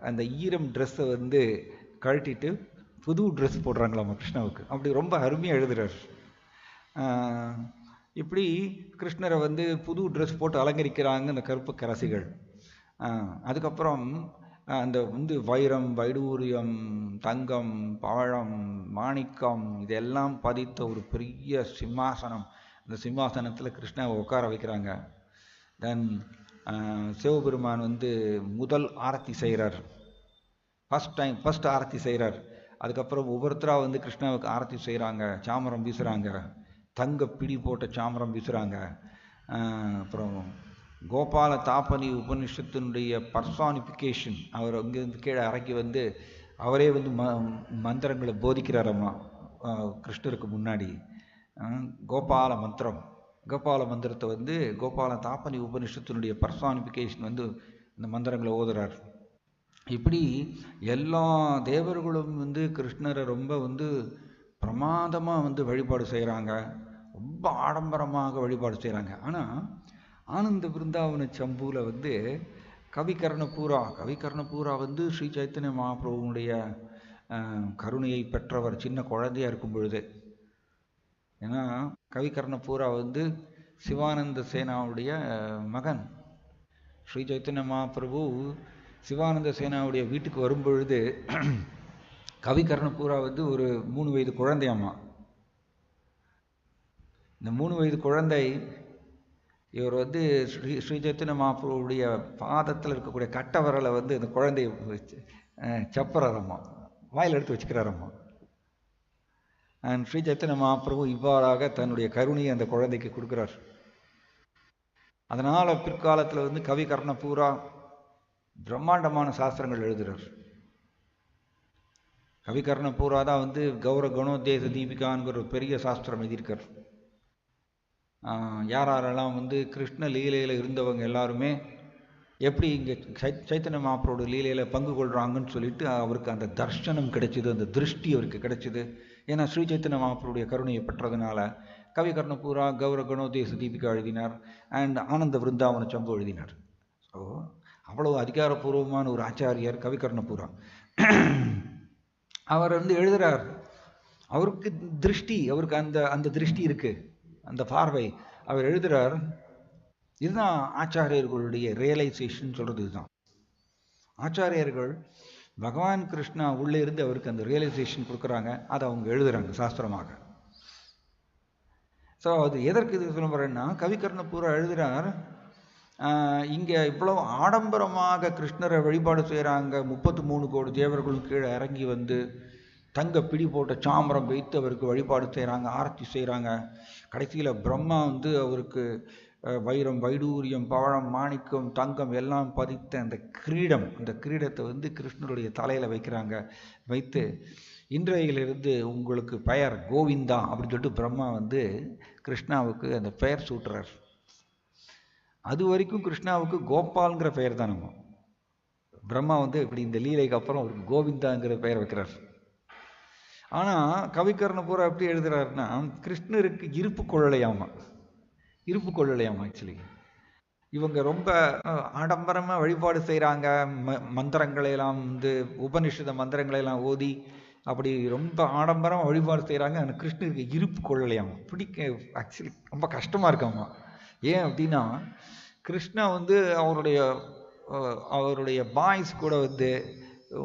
A: அந்த ஈரம் ட்ரெஸ்ஸை கழட்டிட்டு புது ட்ரெஸ் போடுறாங்களாமா கிருஷ்ணாவுக்கு. அப்படி ரொம்ப அருமையாக எழுதுறார். இப்படி கிருஷ்ணரை புது ட்ரெஸ் போட்டு அலங்கரிக்கிறாங்க அந்த கருப்பு கரசிகள். அதுக்கப்புறம் அந்த வைரம், வைடூரியம், தங்கம், பவழம், மாணிக்கம் இதெல்லாம் பதித்த ஒரு பெரிய சிம்மாசனம். அந்த சிம்மாசனத்தில் கிருஷ்ணாவை உட்கார வைக்கிறாங்க. தென் சிவபெருமான் முதல் ஆரத்தி செய்கிறார். ஃபர்ஸ்ட் ஆரத்தி செய்கிறார். அதுக்கப்புறம் ஒவ்வொருத்தராக கிருஷ்ணாவுக்கு ஆரத்தி செய்கிறாங்க. சாமரம் வீசுகிறாங்க, தங்க பிடி போட்ட சாமரம் வீசுகிறாங்க. அப்புறம் கோபால தாபனி உபனிஷத்தினுடைய பர்சானிஃபிகேஷன், அவர் அங்கேருந்து கீழே இறக்கி அவரே மந்திரங்களை போதிக்கிறாரம்மா கிருஷ்ணருக்கு முன்னாடி. கோபால மந்திரத்தை கோபால தாபனி உபனிஷத்தினுடைய பர்சானிஃபிகேஷன் இந்த மந்திரங்களை ஓதுறார். இப்படி எல்லா தேவர்களும் கிருஷ்ணரை ரொம்ப பிரமாதமாக வழிபாடு செய்கிறாங்க, ரொம்ப ஆடம்பரமாக வழிபாடு செய்கிறாங்க. ஆனால் ஆனந்த விருந்தாவன சம்புவில் கவிகர்ணபூரா ஸ்ரீ சைத்தன்ய மகாபிரபுனுடைய கருணையை பெற்றவர் சின்ன குழந்தையாக இருக்கும் பொழுது. ஏன்னா கவிகர்ணபூரா சிவானந்த சேனாவுடைய மகன். ஸ்ரீ சைத்தன்ய மகாபிரபு சிவானந்த சேனாவுடைய வீட்டுக்கு வரும்பொழுது கவிகர்ணபூரா ஒரு 3 வயது குழந்தையம்மா. இந்த 3 வயது குழந்தை இவர் ஸ்ரீ சைத்தன்ய மகாபிரபுடைய பாதத்தில் இருக்கக்கூடிய கட்ட விரலை இந்த குழந்தைய சப்பறாரம்மா, வாயில் எடுத்து வச்சுக்கிறாரம்மா. அண்ட் ஸ்ரீ சைத்தன்ய மகாபிரபு இவ்வாறாக தன்னுடைய கருணையை அந்த குழந்தைக்கு கொடுக்குறார். அதனால் பிற்காலத்தில் கவிகர்ணபூரா பிரம்மாண்டமான சாஸ்திரங்கள் எழுதுகிறார். கவிகர்ணபூரா தான் கௌர கணோத்தேச தீபிகான்கிற ஒரு பெரிய சாஸ்திரம் எழுதியிருக்கார். யாரெல்லாம் கிருஷ்ண லீலையில் இருந்தவங்க எல்லாருமே எப்படி இங்கே சைத்தன்ய மகாபிரபுவோட லீலையில் பங்கு கொள்கிறாங்கன்னு சொல்லிட்டு அவருக்கு அந்த தர்ஷனம் கிடைச்சிது, அந்த திருஷ்டி அவருக்கு கிடைச்சிது. ஏன்னா ஸ்ரீ சைத்தன்ய மகாபிரபுடைய கருணையை பெற்றதுனால கவிகர்ணபூரா கௌர கணோதேச தீபிகா எழுதினார் அண்ட் ஆனந்த விருந்தாவன சம்பு எழுதினார். ஸோ அவ்வளவு அதிகாரப்பூர்வமான ஒரு ஆச்சாரியர் கவிகர்ணபூரா. அவர் எழுதுகிறார். அவருக்கு திருஷ்டி, அவருக்கு அந்த திருஷ்டி இருக்கு, அந்த பார்வை. அவர் எழுதுகிறார், இதுதான் ஆச்சாரியர்களுடைய ரியலைசேஷன் சொல்றது. இதுதான் ஆச்சாரியர்கள் பகவான் கிருஷ்ணா உள்ளே இருந்து அவருக்கு அந்த ரியலைசேஷன் கொடுக்குறாங்க, அதை அவங்க எழுதுறாங்க சாஸ்திரமாக. ஸோ அது எதற்கு இது சொல்ல போறேன்னா, கவிகர்ணபூரா எழுதுகிறார், இங்கே இவ்வளவு ஆடம்பரமாக கிருஷ்ணரை வழிபாடு செய்கிறாங்க. 33 கோடி தேவர்களும் கீழே இறங்கி தங்க பிடி போட்ட சாமரம் வைத்து அவருக்கு வழிபாடு செய்கிறாங்க, ஆரத்தி செய்கிறாங்க. கடைசியில் பிரம்மா அவருக்கு வைரம், வைடூரியம், பவழம், மாணிக்கம், தங்கம் எல்லாம் பதித்த அந்த கிரீடம், அந்த கிரீடத்தை வந்து கிருஷ்ணருடைய தலையில் வைக்கிறாங்க. வைத்து இன்றையிலிருந்து உங்களுக்கு பெயர் கோவிந்தா அப்படின்னு சொல்லிட்டு பிரம்மா வந்து கிருஷ்ணாவுக்கு அந்த பெயர் சூட்டுறார். அது வரைக்கும் கிருஷ்ணாவுக்கு கோபால்ங்கிற பெயர் தான். நம்ம பிரம்மா வந்து இப்படி இந்த லீலைக்கு அப்புறம் அவருக்கு கோவிந்தாங்கிற பெயர் வைக்கிறார். ஆனால் கவிக்கரண பூரா எப்படி எழுதுறாருன்னா, கிருஷ்ணருக்கு இருப்பு கொள்ளலையாமா, இருப்பு கொள்ளலையாமா. ஆக்சுவலி இவங்க ரொம்ப ஆடம்பரமாக வழிபாடு செய்கிறாங்க. மந்திரங்களையெல்லாம் வந்து உபனிஷத மந்திரங்களையெல்லாம் ஓதி அப்படி ரொம்ப ஆடம்பரமாக வழிபாடு செய்கிறாங்க. ஆனால் கிருஷ்ணருக்கு இருப்பு கொள்ளலையாமா, பிடிக்க ஆக்சுவலி ரொம்ப கஷ்டமாக இருக்காமா. ஏன் அப்படின்னா, கிருஷ்ணா வந்து அவருடைய பாய்ஸ் கூட வந்து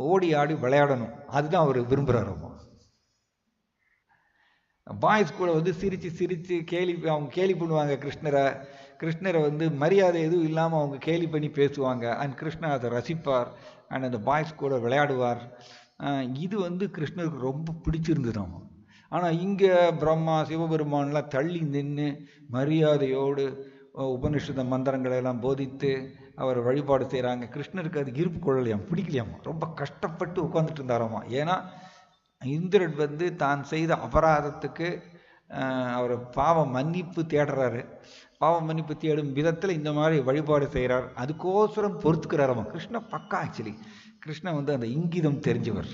A: ஓடி ஆடி விளையாடணும், அதுதான் அவர் விரும்புகிறாரம்மா. பாய்ஸ் கூட வந்து சிரித்து சிரித்து அவங்க கேலி பண்ணுவாங்க கிருஷ்ணரை வந்து மரியாதை எதுவும் இல்லாமல் அவங்க கேலி பண்ணி பேசுவாங்க. அண்ட் கிருஷ்ணா அதை ரசிப்பார். அண்ட் அந்த பாய்ஸ் கூட விளையாடுவார். இது வந்து கிருஷ்ணருக்கு ரொம்ப பிடிச்சிருந்ததாம். ஆனால் இங்கே பிரம்மா சிவபெருமான்லாம் தள்ளி நின்று மரியாதையோடு உபனிஷத மந்திரங்களை எல்லாம் போதித்து அவர் வழிபாடு செய்கிறாங்க. கிருஷ்ணருக்கு அது இருப்பு கொள்ளலையாம், பிடிக்கலையாமா, ரொம்ப கஷ்டப்பட்டு உட்காந்துட்டு இருந்தாராமா. ஏன்னா இந்திரன் வந்து தான் செய்த அபராதத்துக்கு அவர் பாவ மன்னிப்பு தேடுறாரு. பாவ மன்னிப்பு தேடும் விதத்தில் இந்த மாதிரி வழிபாடு செய்கிறார். அதுக்கோசரம் பொறுத்துக்கிறாராமா. கிருஷ்ண பக்கா ஆக்சுவலி கிருஷ்ணன் வந்து அந்த இங்கிதம் தெரிஞ்சவர்.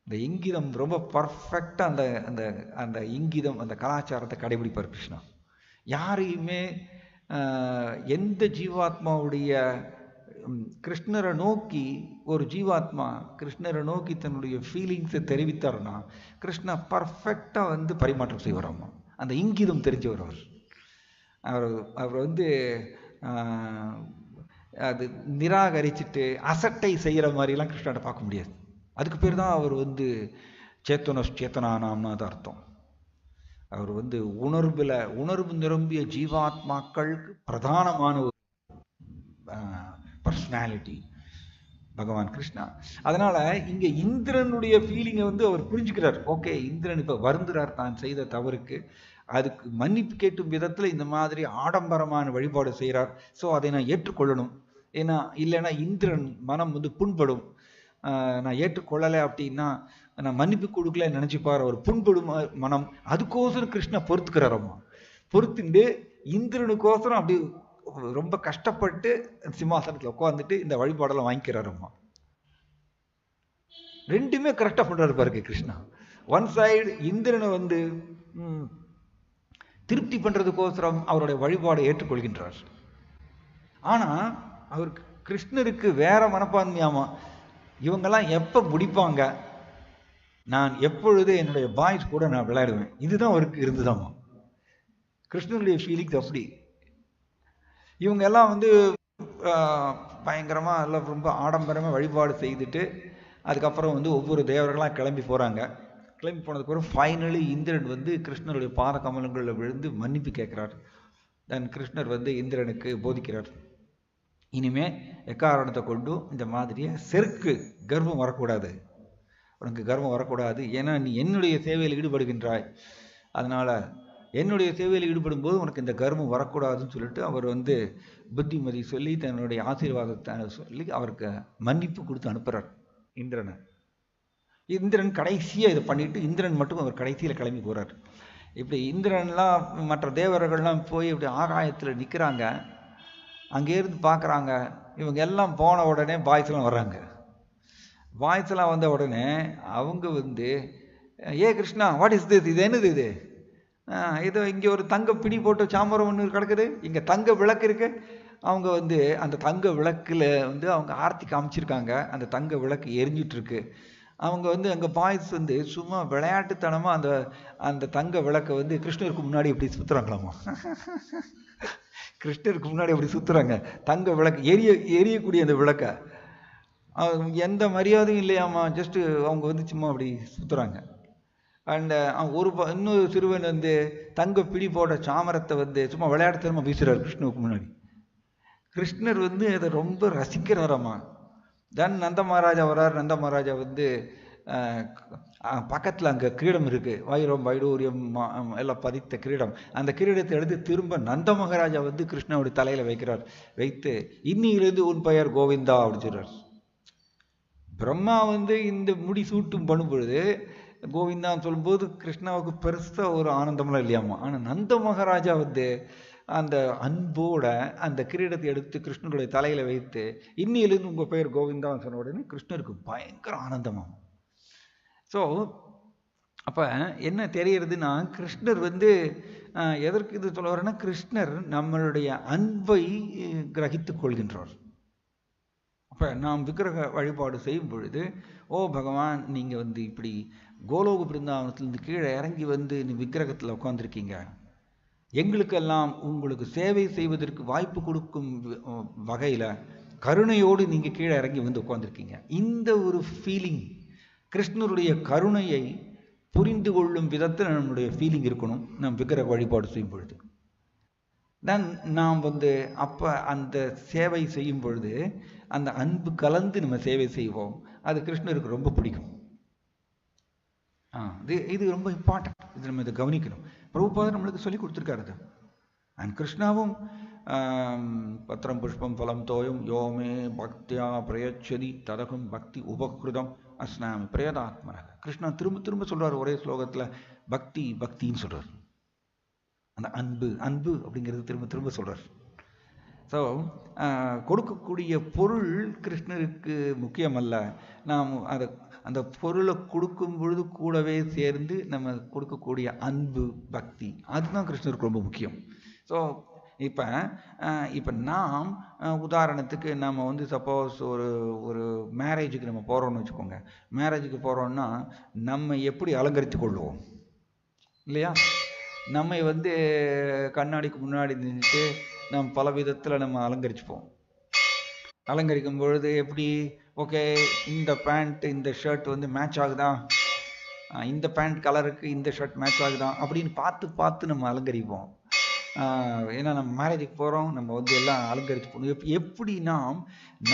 A: இந்த இங்கிதம் ரொம்ப பர்ஃபெக்டாக அந்த அந்த அந்த இங்கிதம் அந்த கலாச்சாரத்தை கடைபிடிப்பார் கிருஷ்ணா. யாரையுமே எந்த ஜீவாத்மாவுடைய கிருஷ்ணரை நோக்கி ஒரு ஜீவாத்மா கிருஷ்ணரை நோக்கி தன்னுடைய ஃபீலிங்ஸை தெரிவித்தார்னா கிருஷ்ணா பர்ஃபெக்டாக வந்து பரிமாற்றம் செய்வாராமா. அந்த இங்கிதம் தெரிஞ்சவர் அவர் வந்து அது நிராகரிச்சுட்டு அசட்டை செய்கிற மாதிரிலாம் கிருஷ்ணாட்ட பார்க்க முடியாது. அதுக்கு பேர் தான் அவர் வந்து சேத்தனானாம்னா அது அர்த்தம். அவர் வந்து உணர்வு நிரம்பிய ஜீவாத்மாக்களுக்கு பிரதானமான ஒரு பர்சனாலிட்டி பகவான் கிருஷ்ணா. அதனால இங்க இந்திரனுடைய ஃபீலிங்கை வந்து அவர் புரிஞ்சுக்கிறார். ஓகே, இந்திரன் இப்ப வருந்துறார் தான் செய்த தவறுக்கு, அதுக்கு மன்னிப்பு கேட்டும் விதத்துல இந்த மாதிரி ஆடம்பரமான வழிபாடு செய்கிறார். ஸோ அதை நான் ஏற்றுக்கொள்ளணும். ஏன்னா இல்லைன்னா இந்திரன் மனம் வந்து புண்படும். நான் ஏற்றுக்கொள்ளலை அப்படின்னா நான் மன்னிப்பு கொடுக்கல நினைச்சுப்பார், அவர் புண்படும் மனம். அதுக்கோசரம் கிருஷ்ணா பொறுத்துக்கிறாரம்மா. பொறுத்துண்டு இந்திரனுக்கோசரம் அப்படி ரொம்ப கஷ்டப்பட்டு சிம்மாசனத்தில் உட்காந்துட்டு இந்த வழிபாடெல்லாம் வாங்கிக்கிறாரம்மா. ரெண்டுமே கரெக்டாக பண்றாரு பாருங்க கிருஷ்ணா. ஒன் சைடு இந்திரனை வந்து திருப்தி பண்றதுக்கோசரம் அவருடைய வழிபாடை ஏற்றுக்கொள்கின்றார். ஆனா அவருக்கு கிருஷ்ணருக்கு வேற மனப்பான்மையாமா. இவங்கெல்லாம் எப்ப முடிப்பாங்க, நான் எப்பொழுது என்னுடைய பாய்ஸ் கூட நான் விளையாடுவேன், இதுதான் அவருக்கு இருந்துதாமா. கிருஷ்ணனுடைய ஃபீலிங்ஸ் அப்படி. இவங்க எல்லாம் வந்து பயங்கரமா எல்லாம் ரொம்ப ஆடம்பரமா வழிபாடு செய்துட்டு அதுக்கப்புறம் வந்து ஒவ்வொரு தேவர்களாக கிளம்பி போறாங்க. கிளம்பி போனதுக்கப்புறம் ஃபைனலி இந்திரன் வந்து கிருஷ்ணருடைய பாத கமலங்களில் விழுந்து மன்னிப்பு கேட்கிறார். தென் கிருஷ்ணர் வந்து இந்திரனுக்கு போதிக்கிறார், இனிமே எக்காரணத்தை கொண்டும் இந்த மாதிரியே செருக்கு கர்வம் வரக்கூடாது, உனக்கு கர்வம் வரக்கூடாது. ஏன்னா நீ என்னுடைய சேவையில் ஈடுபடுகின்றாய், அதனால என்னுடைய சேவையில் ஈடுபடும் போது உனக்கு இந்த கர்வம் வரக்கூடாதுன்னு சொல்லிட்டு அவர் வந்து புத்திமதி சொல்லி தன்னுடைய ஆசீர்வாதத்தை சொல்லி அவருக்கு மன்னிப்பு கொடுத்து அனுப்புறார் இந்திரனை. இந்திரன் கடைசியாக இதை பண்ணிட்டு இந்திரன் மட்டும் அவர் கடைசியில் கிளம்பி போறார். இப்படி இந்திரன்லாம் மற்ற தேவர்கள்லாம் போய் இப்படி ஆகாயத்தில் நிற்கிறாங்க. அங்கேருந்து பார்க்குறாங்க. இவங்க எல்லாம் போன உடனே பாய்ஸ் எல்லாம் வர்றாங்க. பாய்ஸ் எல்லாம் வந்த உடனே அவங்க வந்து, ஏ கிருஷ்ணா, வாட் இஸ் திஸ், இது என்னது இது, ஏதோ இங்கே ஒரு தங்க பிடி போட்டு சாமரம் ஒன்று கிடக்குது, இங்கே தங்க விளக்கு இருக்கு. அவங்க வந்து அந்த தங்க விளக்கில் வந்து அவங்க ஆர்த்தி காமிச்சிருக்காங்க. அந்த தங்க விளக்கு எரிஞ்சிட்டு இருக்கு. அவங்க வந்து அங்கே பாய்ஸ் வந்து சும்மா விளையாட்டுத்தனமாக அந்த அந்த தங்க விளக்கை வந்து கிருஷ்ணருக்கு முன்னாடி இப்படி சுற்றுறாங்களாமா. கிருஷ்ணருக்கு முன்னாடி அப்படி சுற்றுறாங்க தங்க விளக்கு, எரியக்கூடிய அந்த விளக்கை. எந்த மரியாதையும் இல்லையாமா, ஜஸ்ட்டு அவங்க வந்து சும்மா அப்படி சுற்றுறாங்க. அண்ட் இன்னொரு சிறுவன் வந்து தங்க பிடி போட்ட சாமரத்தை வந்து சும்மா விளையாட்டுத்தனமாக வீசுறாரு கிருஷ்ணருக்கு முன்னாடி. கிருஷ்ணர் வந்து அதை ரொம்ப ரசிக்கிறாராமா. தென் நந்த மகாராஜா வர்றார். நந்த மகாராஜா வந்து பக்கத்தில் அங்கே கிரீடம் இருக்கு, வைரம் வைடூரியம் எல்லாம் பதித்த கிரீடம். அந்த கிரீடத்தை எடுத்து திரும்ப நந்த மகாராஜா வந்து கிருஷ்ணனுடைய தலையில வைக்கிறார். வைத்து இன்னிலிருந்து உன் பெயர் கோவிந்தா அப்படின்னு சொல்றார். பிரம்மா வந்து இந்த முடி சூட்டும் பண்ணும் பொழுது கோவிந்தான்னு சொல்லும்போது கிருஷ்ணாவுக்கு பெருசா ஒரு ஆனந்தம்லாம் இல்லையாமா. ஆனால் நந்த மகாராஜா வந்து அந்த அன்போட அந்த கிரீடத்தை எடுத்து கிருஷ்ணனுடைய தலையில வைத்து இன்னிலிருந்து உங்க பெயர் கோவிந்தான்னு சொன்ன உடனே கிருஷ்ணருக்கு பயங்கர ஆனந்தமாகும். ஸோ அப்போ என்ன தெரிகிறதுனா, கிருஷ்ணர் வந்து எதற்கு இது சொல்ல வரேன்னா, கிருஷ்ணர் நம்மளுடைய அன்பை கிரகித்து கொள்கின்றார். அப்போ நாம் விக்கிரக வழிபாடு செய்யும் பொழுது, ஓ பகவான், நீங்கள் வந்து இப்படி கோலோக பிருந்தாவனத்திலிருந்து கீழே இறங்கி வந்து விக்கிரகத்தில் உட்காந்துருக்கீங்க, எங்களுக்கெல்லாம் உங்களுக்கு சேவை செய்வதற்கு வாய்ப்பு கொடுக்கும் வகையில் கருணையோடு நீங்கள் கீழே இறங்கி வந்து உட்காந்துருக்கீங்க. இந்த ஒரு ஃபீலிங், கிருஷ்ணருடைய கருணையை புரிந்து கொள்ளும் விதத்தில் நம்முடைய ஃபீலிங் இருக்கணும் நம் விக்கிரக வழிபாடு செய்யும் பொழுது. தான் நாம் வந்து அப்போ அந்த சேவை செய்யும் பொழுது அந்த அன்பு கலந்து நம்ம சேவை செய்வோம். அது கிருஷ்ணருக்கு ரொம்ப பிடிக்கும். இது ரொம்ப இம்பார்ட்டன்ட். இது நம்ம இதை கவனிக்கணும். பிரபுபாதர் நம்மளுக்கு சொல்லி கொடுத்துருக்காரு அது. அண்ட் கிருஷ்ணாவும் பத்திரம் புஷ்பம் பலம் தோயம் யோமே பக்தியா பிரயச்சதி ததகம் பக்தி உபகிருதம் அஸ்னாமி பிரேதாத்மனக. கிருஷ்ணா திரும்ப திரும்ப சொல்றாரு ஒரே ஸ்லோகத்துல, பக்தி பக்தின்னு சொல்றாரு. அந்த அன்பு அன்பு அப்படிங்கிறது திரும்ப திரும்ப சொல்றார். ஸோ கொடுக்கக்கூடிய பொருள் கிருஷ்ணருக்கு முக்கியமல்ல, நாம் அதை அந்த பொருளை கொடுக்கும் பொழுது கூடவே சேர்ந்து நம்ம கொடுக்கக்கூடிய அன்பு பக்தி, அதுதான் கிருஷ்ணருக்கு ரொம்ப முக்கியம். ஸோ இப்போ நாம் உதாரணத்துக்கு நம்ம வந்து சப்போஸ் ஒரு மேரேஜுக்கு நம்ம போகிறோம்னு வச்சுக்கோங்க. மேரேஜுக்கு போகிறோன்னா நம்ம எப்படி அலங்கரித்து கொள்வோம் இல்லையா? நம்ம வந்து கண்ணாடிக்கு முன்னாடி நின்றுட்டு நம்ம பல விதத்தில் நம்ம அலங்கரிச்சுப்போம். அலங்கரிக்கும் பொழுது எப்படி, ஓகே இந்த பேண்ட் இந்த ஷர்ட் வந்து மேட்ச் ஆகுதா, இந்த பேண்ட் கலருக்கு இந்த ஷர்ட் மேட்ச் ஆகுதா அப்படின்னு பார்த்து பார்த்து நம்ம அலங்கரிப்போம். ஏன்னா நம்ம மேரேஜுக்கு போகிறோம், நம்ம வந்து எல்லாம் அலங்கரித்து போகணும். எப்படி நாம்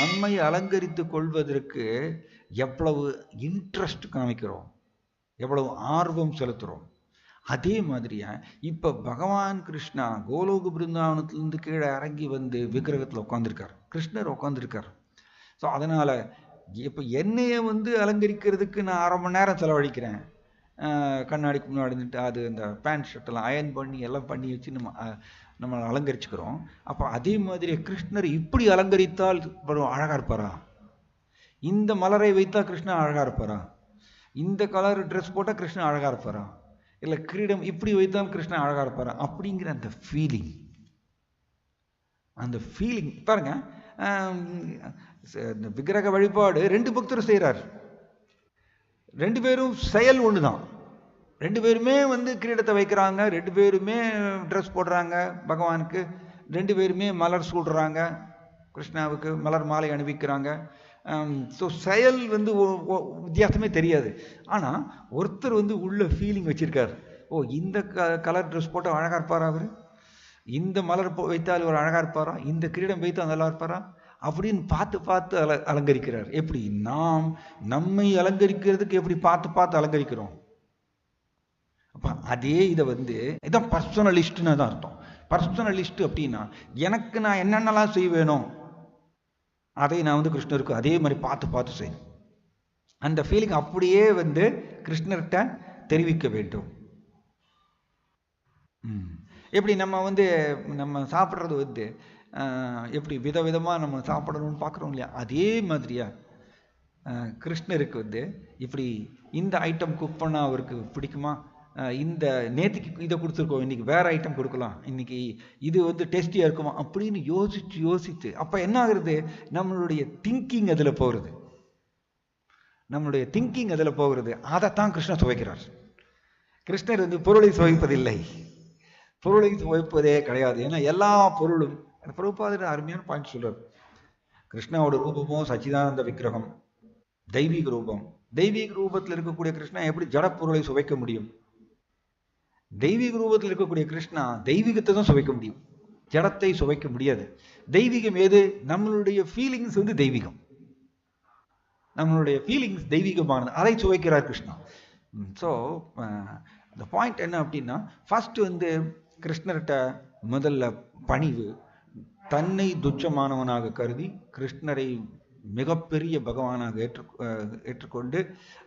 A: நம்மை அலங்கரித்து கொள்வதற்கு எவ்வளவு இன்ட்ரெஸ்ட் காமிக்கிறோம், எவ்வளவு ஆர்வம் செலுத்துகிறோம். அதே மாதிரியா இப்போ பகவான் கிருஷ்ணா கோலோக பிருந்தாவனத்திலிருந்து கீழே இறங்கி வந்து விக்கிரகத்தில் உட்காந்துருக்கார், கிருஷ்ணர் உட்காந்துருக்கார். ஸோ அதனால் இப்போ என்னையை வந்து அலங்கரிக்கிறதுக்கு நான் 1/2 மணி நேரம் செலவழிக்கிறேன். கண்ணாடிக்கு முன்னாடி நின்றுட்டு அது அந்த பேண்ட் ஷர்ட்டெல்லாம் அயன் பண்ணி எல்லாம் பண்ணி வச்சு நம்ம அலங்கரிச்சுக்கிறோம். அப்போ அதே மாதிரி கிருஷ்ணர் இப்படி அலங்கரித்தால் அழகாக இருப்பாரா, இந்த மலரை வைத்தா கிருஷ்ணன் அழகாக இருப்பாரா, இந்த கலர் ட்ரெஸ் போட்டால் கிருஷ்ணன் அழகாக இருப்பாரா, இல்லை கிரீடம் இப்படி வைத்தால் கிருஷ்ணன் அழகாக இருப்பாரா அப்படிங்கிற அந்த ஃபீலிங் பாருங்க. விக்கிரக வழிபாடு 2 பக்தரும் செய்கிறார். 2 பேரும் செயல் ஒன்று தான். 2 பேருமே வந்து கிரீடத்தை வைக்கிறாங்க, 2 பேருமே ட்ரெஸ் போடுறாங்க பகவானுக்கு, 2 பேருமே மலர் சூடுறாங்க, கிருஷ்ணாவுக்கு மலர் மாலை அணிவிக்கிறாங்க. ஸோ செயல் வந்து வித்தியாசமே தெரியாது. ஆனால் ஒருத்தர் வந்து உள்ள ஃபீலிங் வச்சிருக்கார். ஓ இந்த கலர் ட்ரெஸ் போட்டால் அழகாக இருப்பாரா, அவர் இந்த மலர் வைத்தால் ஒரு அழகாக இருப்பாரா, இந்த கிரீடம் வைத்தால் நல்லா இருப்பாரா அப்படின்னு பார்த்து பார்த்து அலங்கரிக்கிறார். எப்படி நாம் நம்மை அலங்கரிக்கிறதுக்கு எப்படி பார்த்து பார்த்து அலங்கரிக்கிறோம். அப்போ அதே இதை வந்து இதான் பர்சனலிஸ்ட்னு தான் அர்த்தம். பர்சனலிஸ்ட் அப்படின்னா எனக்கு நான் என்னென்னலாம் செய்வேனோ அதை நான் வந்து கிருஷ்ணருக்கு அதே மாதிரி பார்த்து பார்த்து செய்யணும். அந்த ஃபீலிங் அப்படியே வந்து கிருஷ்ணர்கிட்ட தெரிவிக்க வேண்டும். எப்படி நம்ம வந்து நம்ம சாப்பிட்றது வந்து எப்படி விதவிதமாக நம்ம சாப்பிடணும்னு பார்க்குறோம் இல்லையா, அதே மாதிரியா கிருஷ்ணருக்கு வந்து இப்படி இந்த ஐட்டம் குக் பண்ணால் அவருக்கு பிடிக்குமா, இந்த நேற்றுக்கு இதை கொடுத்துருக்கோம், இன்றைக்கி வேறு ஐட்டம் கொடுக்கலாம், இன்றைக்கி இது வந்து டேஸ்டியாக இருக்குமா அப்படின்னு யோசித்து அப்போ என்ன ஆகுறது, நம்மளுடைய திங்கிங் அதில் போகிறது. அதைத்தான் கிருஷ்ணர் சுவைக்கிறார். கிருஷ்ணர் வந்து பொருளை சுவைப்பதில்லை, பொருளை சுவைப்பதே கிடையாது. ஏன்னா எல்லா பொருளும், பிரபுபாதர் அருமையான பாயிண்ட் சொல்றார். கிருஷ்ணாவோட ரூபமோ சச்சிதானந்த விக்கிரகம், தெய்வீக ரூபம். தெய்வீக ரூபத்தில் இருக்கக்கூடிய கிருஷ்ணா எப்படி ஜட பொருளை சுவைக்க முடியும்? தெய்வீக ரூபத்தில் இருக்கக்கூடிய கிருஷ்ணா தெய்வீகத்தை தான் சுவைக்க முடியும், ஜடத்தை சுவைக்க முடியாது. தெய்வீகம் ஏது? நம்மளுடைய ஃபீலிங்ஸ் வந்து தெய்வீகம், நம்மளுடைய ஃபீலிங்ஸ் தெய்வீகமானது, அதை சுவைக்கிறார் கிருஷ்ணா. ஸோ அந்த பாயிண்ட் என்ன அப்படின்னா, ஃபர்ஸ்ட் வந்து கிருஷ்ணர்கிட்ட முதல்ல பணிவு, தன்னை துச்சமானவனாக கருதி கிருஷ்ணரை மிகப்பெரிய பகவானாக ஏற்றுக்கொண்டு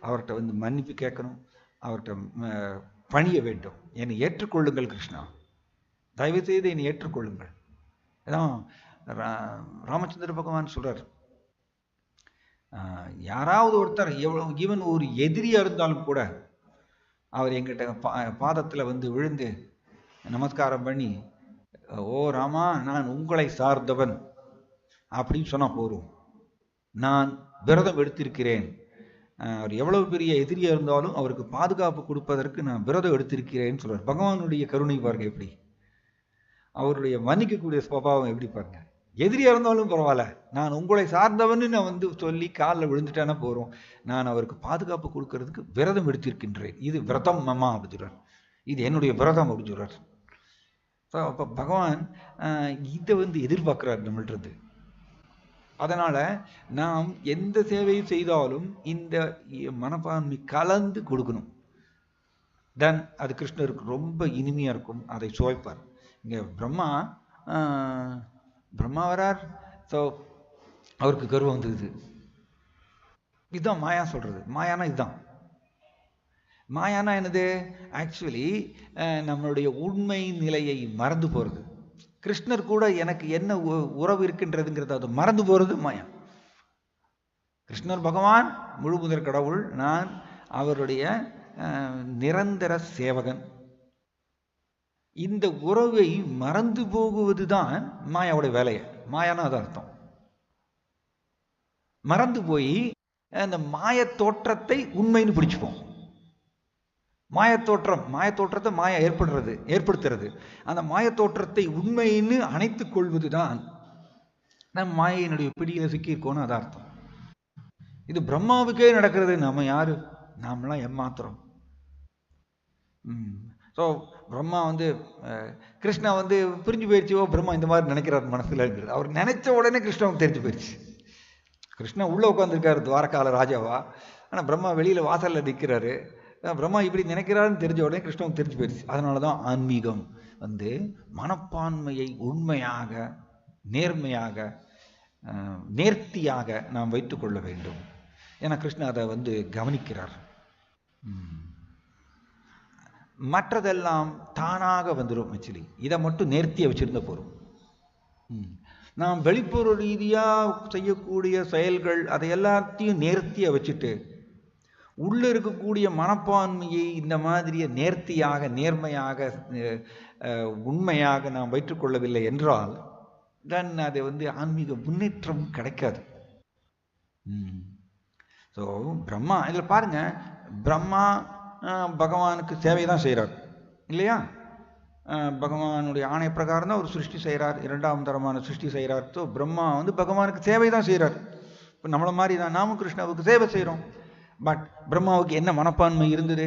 A: அவர்கிட்ட வந்து மன்னிப்பு கேட்கணும், அவர்கிட்ட பணிய வேண்டும். என்னை ஏற்றுக்கொள்ளுங்கள் கிருஷ்ணா, தயவு செய்து என்னை ஏற்றுக்கொள்ளுங்கள். அதான் ராமச்சந்திர பகவான் சொல்றார், யாராவது ஒருத்தர் ஈவன் ஒரு எதிரியா இருந்தாலும் கூட அவர் எங்கிட்ட பாதத்துல வந்து விழுந்து நமஸ்காரம் பண்ணி, ஓ ராமா நான் உங்களை சார்ந்தவன் அப்படின்னு சொன்னா போதும், நான் விரதம் எடுத்திருக்கிறேன், அவர் எவ்வளவு பெரிய எதிரியா இருந்தாலும் அவருக்கு பாதுகாப்பு கொடுப்பதற்கு நான் விரதம் எடுத்திருக்கிறேன்னு சொல்றார். பகவானுடைய கருணை பாருங்க எப்படி, அவருடைய மன்னிக்கக்கூடிய சுபாவம் எப்படி பாருங்க. எதிரியா இருந்தாலும் பரவாயில்ல, நான் உங்களை சார்ந்தவன்னு நான் வந்து சொல்லி காலில் விழுந்துட்டேன்னா போறோம், நான் அவருக்கு பாதுகாப்பு கொடுக்கறதுக்கு விரதம் எடுத்திருக்கின்றேன், இது விரதம் மமா அப்படின்றார், இது என்னுடைய விரதம் அப்படின்றார். அப்ப பகவான் இதை வந்து எதிர்பார்க்கிறார் நம்மள்ட்ட. அதனால நாம் எந்த சேவையை செய்தாலும் இந்த மனப்பான்மை கலந்து கொடுக்கணும். தென் அது கிருஷ்ணருக்கு ரொம்ப இனிமையா இருக்கும், அதை சுவைப்பார். இங்க பிரம்மா வரார், ஸோ அவருக்கு கர்வம் வந்தது. இதுதான் மாயா சொல்றது. மாயானா இதுதான். மாயானா என்னது? ஆக்சுவலி நம்மளுடைய உண்மை நிலையை மறந்து போறது. கிருஷ்ணர் கூட எனக்கு என்ன உறவு இருக்கின்றதுங்கிறது அது மறந்து போறது மாயா. கிருஷ்ணர் பகவான் முழு முதற் கடவுள், நான் அவருடைய நிரந்தர சேவகன். இந்த உறவை மறந்து போகுவதுதான் மாயாவுடைய வேலையை. மாயானா அது அர்த்தம். மறந்து போய் அந்த மாய தோற்றத்தை உண்மைன்னு பிடிச்சுப்போம். மாயத்தோற்றத்தை மாயா ஏற்படுத்துறது. அந்த மாயத்தோற்றத்தை உண்மைன்னு அணைத்துக் கொள்வதுதான் நம் மாயினுடைய பிடியில சிக்கியிருக்கோன்னு அது அர்த்தம். இது பிரம்மாவுக்கே நடக்கிறது. நம்ம யாரு? நாமெல்லாம் ஏமாத்துறோம். ஸோ பிரம்மா வந்து கிருஷ்ணா வந்து பிரிஞ்சு போயிடுச்சோ, பிரம்மா இந்த மாதிரி நினைக்கிறார் மனசுல இருக்கிறது. அவர் நினைச்ச உடனே கிருஷ்ணாவுக்கு தெரிஞ்சு போயிடுச்சு. கிருஷ்ணா உள்ள உட்காந்துருக்காரு துவாரகால ராஜாவா, ஆனா பிரம்மா வெளியில வாசல்ல நிற்கிறாரு. பிரம்மா இப்படி நினைக்கிறாருன்னு தெரிஞ்ச உடனே கிருஷ்ணாவுக்கு தெரிஞ்சு போயிடுச்சு. அதனாலதான் ஆன்மீகம் வந்து மனப்பான்மையை உண்மையாக, நேர்மையாக, நேர்த்தியாக நாம் வைத்துக் கொள்ள வேண்டும். ஏன்னா கிருஷ்ணா அதை வந்து கவனிக்கிறார். மற்றதெல்லாம் தானாக வந்துடும். ஆக்சுவலி இதை மட்டும் நேர்த்தியை வச்சிருந்த போறோம். நாம் வெளிப்புற ரீதியா செய்யக்கூடிய செயல்கள் அதை எல்லாத்தையும் நேர்த்தியை வச்சுட்டு உள்ள இருக்கக்கூடிய மனப்பான்மையை இந்த மாதிரி நேர்த்தியாக, நேர்மையாக, உண்மையாக நாம் வைத்துக் கொள்ளவில்லை என்றால் தான் அது வந்து ஆன்மீக முன்னேற்றம் கிடைக்காது. ஸோ பிரம்மா இதில் பாருங்க, பிரம்மா பகவானுக்கு சேவை தான் செய்கிறார் இல்லையா? பகவானுடைய ஆணை பிரகாரம் தான் ஒரு சிருஷ்டி செய்கிறார், இரண்டாம் தரமான சிருஷ்டி செய்கிறார். ஸோ பிரம்மா வந்து பகவானுக்கு சேவை தான் செய்கிறார். இப்போ நம்மளை மாதிரி தான் நாமும் கிருஷ்ணாவுக்கு சேவை செய்கிறோம். பட் பிரம்மாவுக்கு என்ன மனப்பான்மை இருந்தது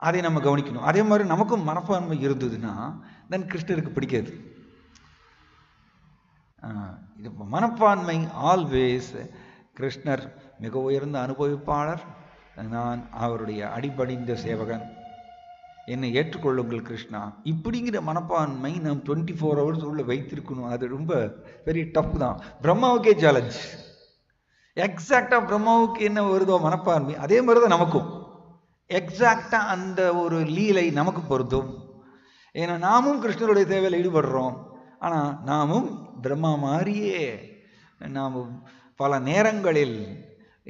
A: அதை நம்ம கவனிக்கணும். அதே மாதிரி நமக்கும் மனப்பான்மை இருந்ததுன்னா தென் கிருஷ்ணருக்கு பிடிக்காது. இது மனப்பான்மை ஆல்வேஸ். கிருஷ்ணர் மிக உயர்ந்த அனுபவிப்பாளர், நான் அவருடைய அடிபணிந்த சேவகன், என்னை ஏற்றுக்கொள்ளுங்கள் கிருஷ்ணா, இப்படிங்கிற மனப்பான்மை நாம் 24 hours உள்ள வைத்திருக்கணும். அது ரொம்ப பெரிய டஃப் தான். பிரம்மாவுக்கே சேலஞ்ச். எக்ஸாக்டா பிரம்மாவுக்கு என்ன வருதோ மனப்பான்மை, அதே மாதிரிதான் நமக்கும் எக்ஸாக்டா அந்த ஒரு லீலை நமக்கு பொருந்தும். ஏன்னா நாமும் கிருஷ்ணருடைய சேவையில் ஈடுபடுறோம். ஆனா நாமும் பிரம்மா மாதிரியே நாமும் பல நேரங்களில்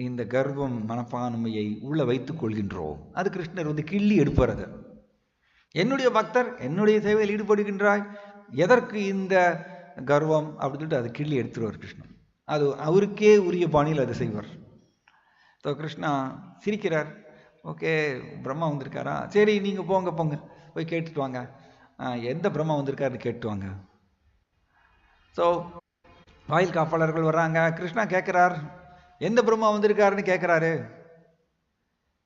A: இந்த கர்வம் மனப்பான்மையை உள்ள வைத்துக் கொள்கின்றோம். அது கிருஷ்ணர் வந்து கிள்ளி எடுப்பறது. என்னுடைய பக்தர் என்னுடைய சேவையில் ஈடுபடுகின்றாய், எதற்கு இந்த கர்வம் அப்படின்னு சொல்லிட்டு அது கிள்ளி எடுத்துருவார் கிருஷ்ணன். அது அவருக்கே உரிய பாணியில் அது செய்வார். ஸோ கிருஷ்ணா சிரிக்கிறார். ஓகே, பிரம்மா வந்திருக்காரா, சரி நீங்க போங்க போய் கேட்டுட்டு வாங்க, எந்த பிரம்மா வந்திருக்காருன்னு கேட்டு வாங்க. ஸோ வாயில் காப்பாளர்கள் வர்றாங்க. கிருஷ்ணா கேட்கிறார், எந்த பிரம்மா வந்திருக்காருன்னு கேட்கிறாரு.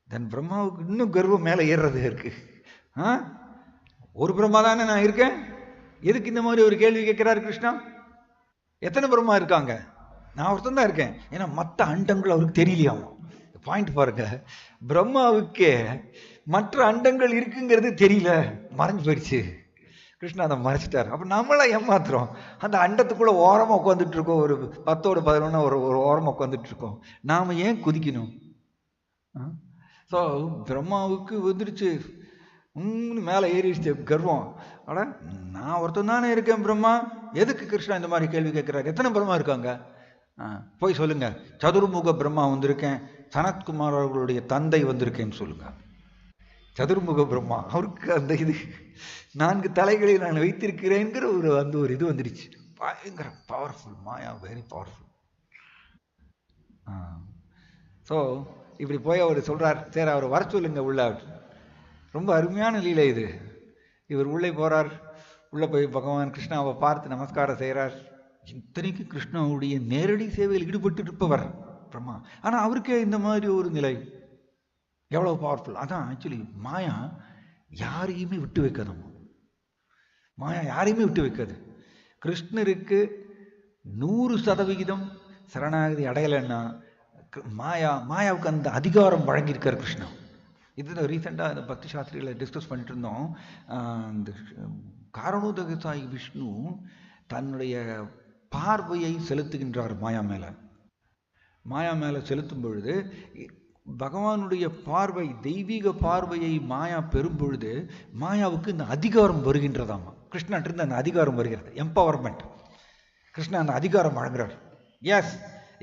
A: தென் பிரம்மாவுக்கு இன்னும் கர்வம் மேலே ஏறுறது இருக்கு. ஒரு பிரம்மா தானே நான் இருக்கேன், எதுக்கு இந்த மாதிரி ஒரு கேள்வி கேட்கிறாரு கிருஷ்ணா? எத்தனை பிரம்மா இருக்காங்க? நான் ஒருத்தன் தான் இருக்கேன். ஏன்னா மற்ற அண்டங்கள் அவருக்கு தெரியலையாம்.
B: பாயிண்ட் பாருங்க. பிரம்மாவுக்கே மற்ற அண்டங்கள் இருக்குங்கிறது தெரியல, மறைஞ்சு போயிடுச்சு. கிருஷ்ணா அதை மறைச்சிட்டார். அப்ப நம்மளா ஏமாத்துறோம். அந்த அண்டத்துக்குள்ள ஓரமா உட்காந்துட்டு இருக்கோம், ஒரு 10ஓட 11 ஒரு ஓரமா உட்காந்துட்டு இருக்கோம். நாம ஏன் குதிக்கணும்? ஸோ பிரம்மாவுக்கு வந்துடுச்சு, மேலே ஏறிடுச்சு கர்வம். அட நான் ஒருத்தன் தானே இருக்கேன் பிரம்மா, எதுக்கு கிருஷ்ணா இந்த மாதிரி கேள்வி கேட்கிறார்? எத்தனை பிரம்மா இருக்காங்க? போய் சொல்லுங்க, சதுர்முக பிரம்மா வந்திருக்கேன், சனத்குமார் அவர்களுடைய தந்தை வந்திருக்கேன்னு சொல்லுங்க. சதுர்முக பிரம்மா, அவருக்கு அந்த இது 4 தலைகளை நான் வைத்திருக்கிறேங்கிற அந்த ஒரு இது வந்துடுச்சு. பயங்கர பவர்ஃபுல் மாயா, வெரி பவர்ஃபுல். ஸோ இப்படி போய் அவர் சொல்றார், சரி அவர் வர சொல்லுங்க உள்ள. ரொம்ப அருமையான லீலை இது. இவர் உள்ளே போறார். உள்ள போய் பகவான் கிருஷ்ணாவை பார்த்து நமஸ்காரம் செய்கிறார். இத்தனைக்கு கிருஷ்ணாவுடைய நேரடி சேவையில் ஈடுபட்டு இருப்பவர் பிரம்மா. ஆனா அவருக்கே இந்த மாதிரி ஒரு நிலை, எவ்வளவு பவர்ஃபுல். அதான் ஆக்சுவலி மாயா யாரையுமே விட்டு வைக்காதம்மா. மாயா யாரையுமே விட்டு வைக்காது. கிருஷ்ணருக்கு 100% சரணாகதி அடையலைன்னா மாயாவுக்கு அந்த அதிகாரம் வழங்கியிருக்கார் கிருஷ்ணா. இது ரீசெண்டாக இந்த பக்தி சாஸ்திரிகளை டிஸ்கஸ் பண்ணிட்டு இருந்தோம். இந்த காரணோதக சாயி விஷ்ணு தன்னுடைய பார்வையை செலுத்துகின்றார் மாயா மேல. மாயா மேல செலுத்தும் பொழுது பகவானுடைய பார்வை, தெய்வீக பார்வையை மாயா பெறும் பொழுது மாயாவுக்கு இந்த அதிகாரம் வருகின்றதாமா. கிருஷ்ணாட்டிருந்து அந்த அதிகாரம் வருகிறது, எம்பவர்மெண்ட். கிருஷ்ணா அந்த அதிகாரம் வழங்குறார். எஸ்,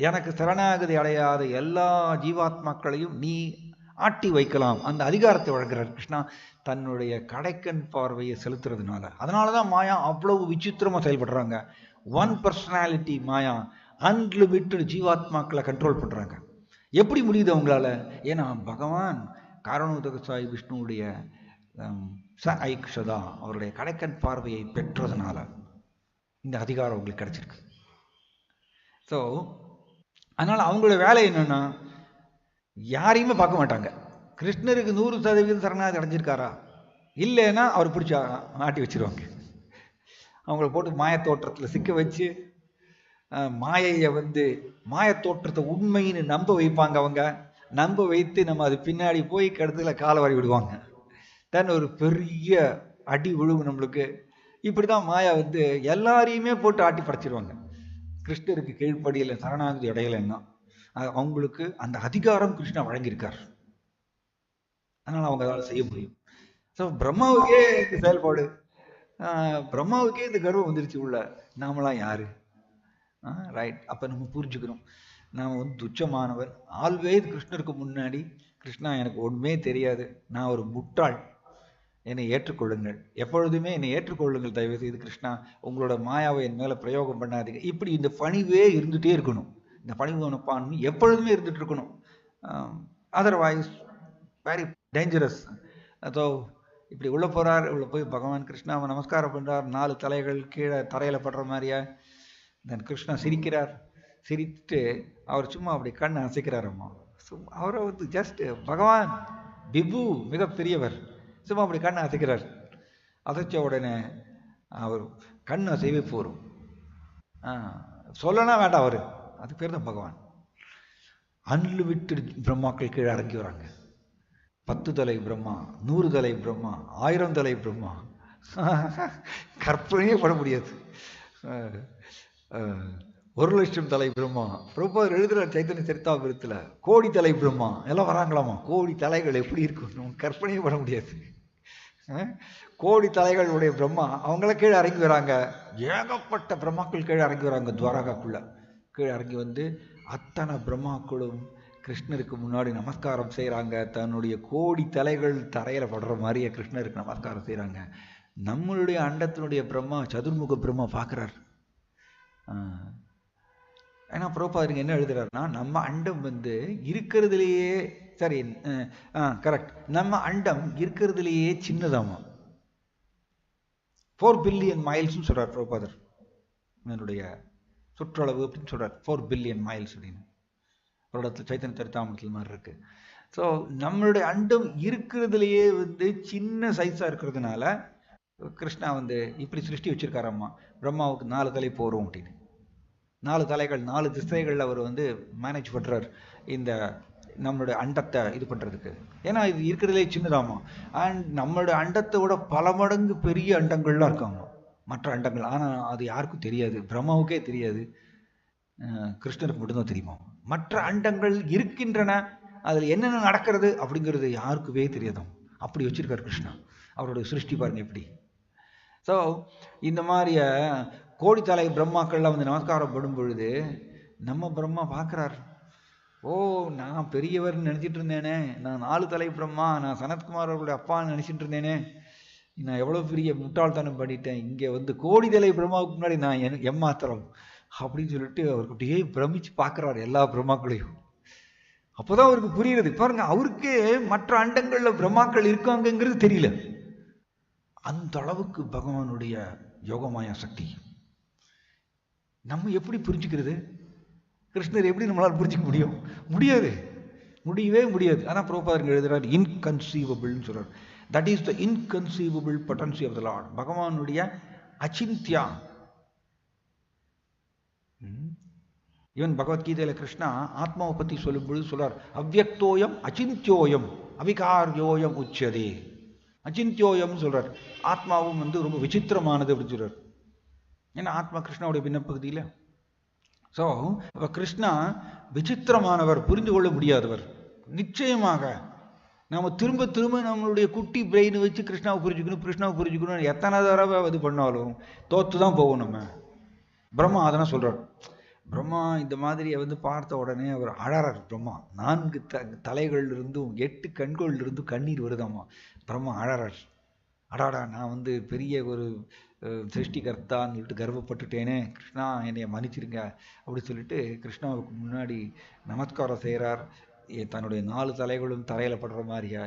B: எனக்கு சரணாகதி அடையாத எல்லா ஜீவாத்மாக்களையும் நீ ஆட்டி வைக்கலாம், அந்த அதிகாரத்தை வழங்குறார் கிருஷ்ணா தன்னுடைய கடைக்கண் பார்வையை செலுத்துறதுனால. அதனாலதான் மாயா அவ்வளவு விசித்திரமா செயல்படுறாங்க. ஒன் பர்சனாலிட்டி மாயா அன்லிமிட்டட் ஜீவாத்மாக்களை கண்ட்ரோல் பண்றாங்க. எப்படி முடியுது அவங்களால? ஏன்னா பகவான் காரணோதக சாயி விஷ்ணுவுடைய ச ஐக்ஷதா, அவருடைய கடைக்கண் பார்வையை பெற்றதுனால இந்த அதிகாரம் அவங்களுக்கு கிடைச்சிருக்கு. ஸோ அதனால அவங்களோட வேலை என்னன்னா, யாரையுமே பார்க்க மாட்டாங்க. கிருஷ்ணருக்கு 100% சரணாகதி அடைஞ்சிருக்காரா இல்லைன்னா அவர் பிடிச்சி ஆட்டி வச்சிருவாங்க. அவங்கள போட்டு மாயத்தோற்றத்தில் சிக்க வச்சு மாயையை மாயத்தோற்றத்தை உண்மைன்னு நம்ப வைப்பாங்க. அவங்க நம்ப வைத்து நம்ம அது பின்னாடி போய் கடுத்துல காலை வாரி விடுவாங்க. தென் ஒரு பெரிய அடி விழுவும் நம்மளுக்கு. இப்படிதான் மாயா எல்லாரையுமே போட்டு ஆட்டி படைச்சிருவாங்க. கிருஷ்ணருக்கு கீழ்ப்படியில சரணாகதி அடையலைன்னா அவங்களுக்கு அந்த அதிகாரம் கிருஷ்ணா வழங்கியிருக்கார். அதனால அவங்க அதால செய்ய முடியும். ஸோ பிரம்மாவுக்கே இந்த செயல்பாடு, பிரம்மாவுக்கே இந்த கர்வம் வந்துருச்சு உள்ள. நாமெல்லாம் யாரு? ரைட். அப்ப நம்ம புரிஞ்சுக்கணும், நாம துச்சமானவர். ஆல்வேஸ் கிருஷ்ணருக்கு முன்னாடி கிருஷ்ணா எனக்கு ஒண்ணுமே தெரியாது, நான் ஒரு முட்டாள், என்னை ஏற்றுக்கொள்ளுங்கள், எப்பொழுதுமே என்னை ஏற்றுக்கொள்ளுங்கள், தயவு செய்து கிருஷ்ணா உங்களோட மாயாவை என் மேல பிரயோகம் பண்ணாதீங்க. இப்படி இந்த பணிவே இருந்துட்டே இருக்கணும். இந்த பணிவான பான்மை எப்பொழுதுமே இருந்துட்டு இருக்கணும். Otherwise very dangerous. அதோ இப்படி உள்ள போறார். உள்ள போய் பகவான் கிருஷ்ணாவை நமஸ்காரம் பண்றார். 4 தலைகள் கீழே தரையில படுற மாதிரியா. தென் கிருஷ்ணா சிரிக்கிறார். சிரித்து அவர் சும்மா அப்படி கண்ணை அசைக்கிறாரம்மா. அவரை ஜஸ்ட் பகவான் விபு மிகப்பெரியவர், சும்மா அப்படி கண்ணை அசைக்கிறார். அசைச்ச உடனே அவர் கண் அசைவே போரும். சொல்லனா வேண்டாம், அவரு அது பேர் தான் பகவான். அன்லிமிட்டட் பிரம்மாக்கள் கீழே இறங்கி வராங்க. 10 தலை பிரம்மா, 100 தலை பிரம்மா, 1000 தலை பிரம்மா, கற்பனையே பண்ண முடியாது. 1,00,000 தலை பிரம்மா. பிரபுபாதர் எழுதுறார் சைத்தன்ய சரிதாமிரத்துல, கோடி தலை பிரம்மா எல்லாம் வராங்களாமா. கோடி தலைகள் எப்படி இருக்கும் கற்பனையே பண்ண முடியாது. கோடி தலைகளுடைய பிரம்மா அவங்கள கீழே இறங்கி வராங்க. ஏகப்பட்ட பிரம்மாக்கள் கீழே இறங்கி வராங்க. துவாரகாக்குள்ள கீழே இறங்கி அத்தனை பிரம்மாக்களும் கிருஷ்ணருக்கு முன்னாடி நமஸ்காரம் செய்கிறாங்க. தன்னுடைய கோடி தலைகள் தரையில படுற மாதிரியே கிருஷ்ணருக்கு நமஸ்காரம் செய்கிறாங்க. நம்மளுடைய அண்டத்தினுடைய பிரம்மா, சதுர்முக பிரம்மா பார்க்குறார். ஏன்னா பிரபுபாதர் என்ன எழுதுறாருன்னா, நம்ம அண்டம் இருக்கிறதுலையே சரி கரெக்ட், நம்ம அண்டம் இருக்கிறதுலையே சின்னதாமா. 4 பில்லியன் மைல்ஸ் சொல்றார் பிரபுபாதர். என்னுடைய சுற்றளவு அப்படின்னு சொல்றார், 4 பில்லியன் மைல்ஸ் அப்படின்னு ஒரு இடத்துல சைத்தன்ய சரிதாமிரத்தில் மாதிரி இருக்கு. ஸோ நம்மளுடைய அண்டம் இருக்கிறதுலையே சின்ன சைஸா இருக்கிறதுனால கிருஷ்ணா இப்படி சிருஷ்டி வச்சிருக்காரம்மா. பிரம்மாவுக்கு 4 தலை போறோம் அப்படின்னு. 4 தலைகள் 4 திசைகள் அவர் மேனேஜ் பண்றார். இந்த நம்மளுடைய அண்டத்தை இது பண்ணுறதுக்கு. ஏன்னா இது இருக்கிறதுலே சின்னதாமா. அண்ட் நம்மளுடைய அண்டத்தை விட பல மடங்கு பெரிய அண்டங்கள்லாம் இருக்காங்க, மற்ற அண்டங்கள். ஆனால் அது யாருக்கும் தெரியாது, பிரம்மாவுக்கே தெரியாது, கிருஷ்ணருக்கு மட்டும்தான் தெரியுமா. மற்ற அண்டங்கள் இருக்கின்றன, அதில் என்னென்ன நடக்கிறது அப்படிங்கிறது யாருக்குமே தெரியாதும். அப்படி வச்சிருக்கார் கிருஷ்ணா. அவருடைய சிருஷ்டி பாருங்க எப்படி. ஸோ இந்த மாதிரிய கோடித்தலை பிரம்மாக்கள்லாம் வந்து நமஸ்காரம் படும் பொழுது நம்ம பிரம்மா பார்க்குறார், ஓ நான் பெரியவர்னு நினச்சிட்டு இருந்தேனே, நான் 4 தலை பிரம்மா, நான் சனத்குமார் அவருடைய அப்பான்னு நினச்சிட்டு இருந்தேனே, நான் எவ்வளோ பெரிய முட்டாள்தனம் பண்ணிட்டேன், இங்கே வந்து கோடித்தலை பிரம்மாவுக்கு முன்னாடி நான் எம்மாத்திரம் அப்படின்னு சொல்லிட்டு அவருக்கு அப்படியே பிரமிச்சு பார்க்குறாரு எல்லா பிரம்மாக்களையும். அப்போதான் அவருக்கு புரியுறது, பாருங்க அவருக்கு மற்ற அண்டங்கள்ல பிரம்மாக்கள் இருக்காங்கிறது தெரியல. அந்த அளவுக்கு பகவானுடைய யோகமாயா சக்தி. நம்ம எப்படி புரிஞ்சுக்கிறது? கிருஷ்ணர் எப்படி நம்மளால் புரிஞ்சுக்க முடியும்? முடியாது, முடியவே முடியாது. ஆனால் பிரபுபாதர் எழுதுறார் இன்கன்சீவபிள்னு சொல்றார். That is the inconceivable potency of the Lord. பகவானுடைய அச்சிந்தியா. ஈவன் பகவத்கீதையில கிருஷ்ணா ஆத்மாவை பற்றி சொல்லும் பொழுது சொல்றார், அவ்யக்தோயம் அச்சிந்தியோயம் அவிகாரியோயம் உச்சதே. அச்சிந்தியோயம் சொல்றார். ஆத்மாவும் வந்து ரொம்ப விசித்திரமானது அப்படின்னு சொல்றார். ஏன்னா ஆத்மா கிருஷ்ணாவுடைய பின்ன பகுதியில். ஸோ அப்போ கிருஷ்ணா விசித்திரமானவர், புரிந்து கொள்ள முடியாதவர். நிச்சயமாக நம்ம திரும்ப திரும்ப நம்மளுடைய குட்டி பிரெயினை வச்சு கிருஷ்ணாவை புரிஞ்சுக்கணும் எத்தனை தடவை இது பண்ணாலும் தோத்து தான் போவோம் நம்ம. பிரம்மா அதெல்லாம் சொல்றார். பிரம்மா இந்த மாதிரியை வந்து பார்த்த உடனே அவர் அழறார். பிரம்மா 4 தலைகள் இருந்தும் 8 கண்கள் இருந்தும் கண்ணீர் வருதாமா. பிரம்மா அழறார். அடாடா நான் வந்து பெரிய ஒரு சிருஷ்டிகர்த்தான்னு சொல்லிட்டு கர்வப்பட்டுட்டேனே, கிருஷ்ணா என்னைய மன்னிச்சிருங்க அப்படி சொல்லிட்டு கிருஷ்ணாவுக்கு முன்னாடி நமஸ்காரம் செய்கிறார். தன்னுடைய 4 தலைகளும் தரையில் படுற மாதிரியா.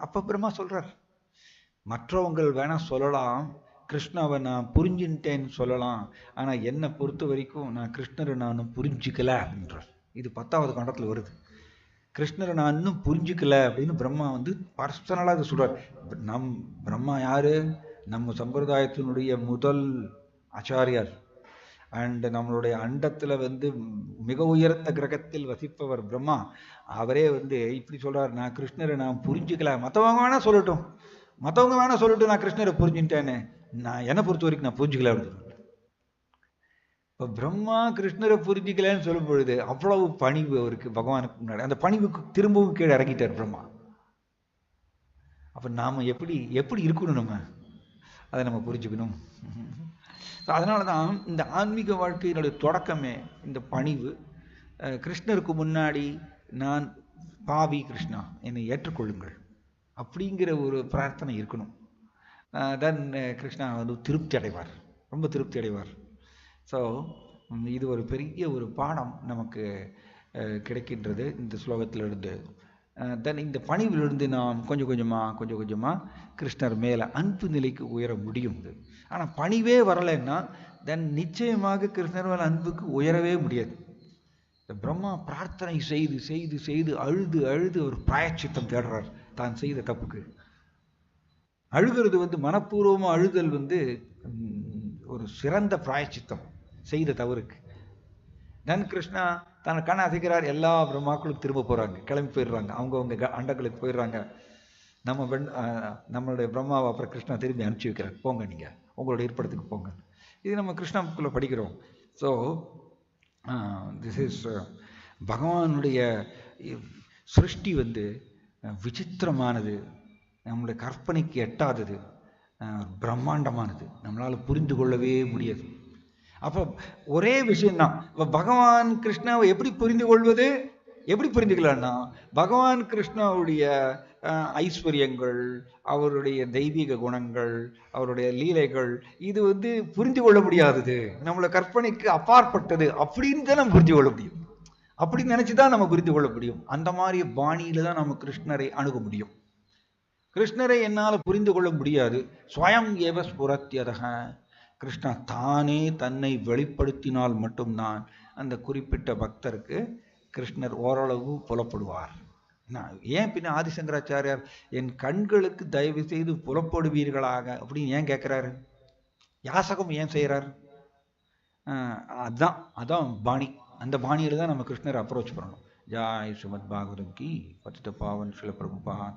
B: அப்போ பிரம்மா சொல்றார், மற்றவங்க வேணா சொல்லலாம் கிருஷ்ணாவை நான் புரிஞ்சுட்டேன்னு சொல்லலாம், ஆனால் என்னை பொறுத்த வரைக்கும் நான் கிருஷ்ணரை நான் புரிஞ்சுக்கல அப்படின்றார். இது 10வது கண்டத்தில் வருது. கிருஷ்ணரை நான் இன்னும் புரிஞ்சுக்கல அப்படின்னு பிரம்மா வந்து பர்சனலாக இதை சொல்றார். பிரம்மா யாரு? நம்ம சம்பிரதாயத்தினுடைய முதல் ஆச்சாரியார். அண்ட் நம்மளுடைய அண்டத்துல வந்து மிக உயர்ந்த கிரகத்தில் வசிப்பவர் பிரம்மா. அவரே வந்து இப்படி சொல்றார், நான் கிருஷ்ணரை நான் புரிஞ்சுக்கல, மற்றவங்க வேணா சொல்லட்டும் நான் கிருஷ்ணரை புரிஞ்சுட்டேன்னு, நான் என்னை பொறுத்த வரைக்கும் நான் புரிஞ்சுக்கல அப்படின்னு. இப்போ பிரம்மா கிருஷ்ணரை புரிஞ்சிக்கலன்னு சொல்லும் பொழுது அவ்வளவு பணிவு அவருக்கு பகவானுக்கு முன்னாடி. அந்த பணிவுக்கு திரும்பவும் கீழே இறங்கிட்டார் பிரம்மா. அப்போ நாம் எப்படி இருக்கணும், நம்ம அதை நம்ம புரிஞ்சுக்கணும். அதனால தான் இந்த ஆன்மீக வாழ்க்கையினுடைய தொடக்கமே இந்த பணிவு. கிருஷ்ணருக்கு முன்னாடி நான் பாவி, கிருஷ்ணா என்னை ஏற்றுக்கொள்ளுங்கள் அப்படிங்கிற ஒரு பிரார்த்தனை இருக்கணும். தென் கிருஷ்ணா வந்து திருப்தி அடைவார், ரொம்ப திருப்தி அடைவார். ஸோ இது ஒரு பெரிய ஒரு பாடம் நமக்கு கிடைக்கின்றது இந்த ஸ்லோகத்திலிருந்து. தென் இந்த பணிவிலிருந்து நாம் கொஞ்சம் கொஞ்சமாக கிருஷ்ணர் மேலே அன்பு நிலைக்கு உயர முடியும். ஆனால் பணிவே வரலைன்னா தென் நிச்சயமாக கிருஷ்ணர் மேலே அன்புக்கு உயரவே முடியாது. இந்த பிரம்மா பிரார்த்தனை செய்து செய்து செய்து அழுது அழுது ஒரு பிராயச்சித்தம் தேடுறார் தான் செய்த தப்புக்கு. அழுகிறது வந்து மனப்பூர்வமாக அழுதல் வந்து ஒரு சிறந்த பிராயச்சித்தம் செய்த தவறுக்கு. தென் கிருஷ்ணா தன் கண்ணை அசைக்கிறார். எல்லா பிரம்மாக்களும் திரும்ப போகிறாங்க, கிளம்பி போயிடுறாங்க, அவங்கவுங்க அண்டங்களுக்கு போயிடுறாங்க. நம்மளுடைய பிரம்மாவை அப்புறம் கிருஷ்ணா திரும்பி அனுப்பிச்சி வைக்கிறார், போங்க நீங்கள் உங்களோட இருப்பிடத்துக்கு போங்க. இது நம்ம கிருஷ்ணா புக்கில் படிக்கிறோம். ஸோ திஸ் இஸ் பகவானுடைய சிருஷ்டி வந்து விசித்திரமானது, நம்மளுடைய கற்பனைக்கு எட்டாதது, பிரம்மாண்டமானது, நம்மளால் புரிந்து கொள்ளவே முடியாது. அப்போ ஒரே விஷயம்தான், இப்போ பகவான் கிருஷ்ணாவை எப்படி புரிந்து கொள்வது? எப்படி புரிந்துக்கலாம்னா பகவான் கிருஷ்ணாவுடைய ஐஸ்வர்யங்கள், அவருடைய தெய்வீக குணங்கள், அவருடைய லீலைகள் இது வந்து புரிந்து கொள்ள முடியாதது, நம்மளோட கற்பனைக்கு அப்பாற்பட்டது அப்படின்னு தான் நம்ம புரிந்து கொள்ள முடியும். அப்படின்னு நினைச்சு தான் நம்ம புரிந்து கொள்ள முடியும். அந்த மாதிரி பாணியில தான் நம்ம கிருஷ்ணரை அணுக முடியும். கிருஷ்ணரை என்னால் புரிந்து கொள்ள முடியாது. ஸ்வயம் ஏவ ஸ்புரத்யதக, கிருஷ்ணா தானே தன்னை வெளிப்படுத்தினால் மட்டும்தான் அந்த குறிப்பிட்ட பக்தருக்கு கிருஷ்ணர் ஓரளவு புலப்படுவார். ஏன் பின்ன ஆதிசங்கராச்சாரியார் என் கண்களுக்கு தயவு செய்து புலப்படுவீர்களாக அப்படின்னு ஏன் கேட்குறாரு? யாசகம் ஏன் செய்கிறார்? அதான் பாணி. அந்த பாணியில் தான் நம்ம கிருஷ்ணரை அப்ரோச் பண்ணணும்.
A: जय श्रीमद् भागवतम की पतित पावन श्रील प्रभुपाद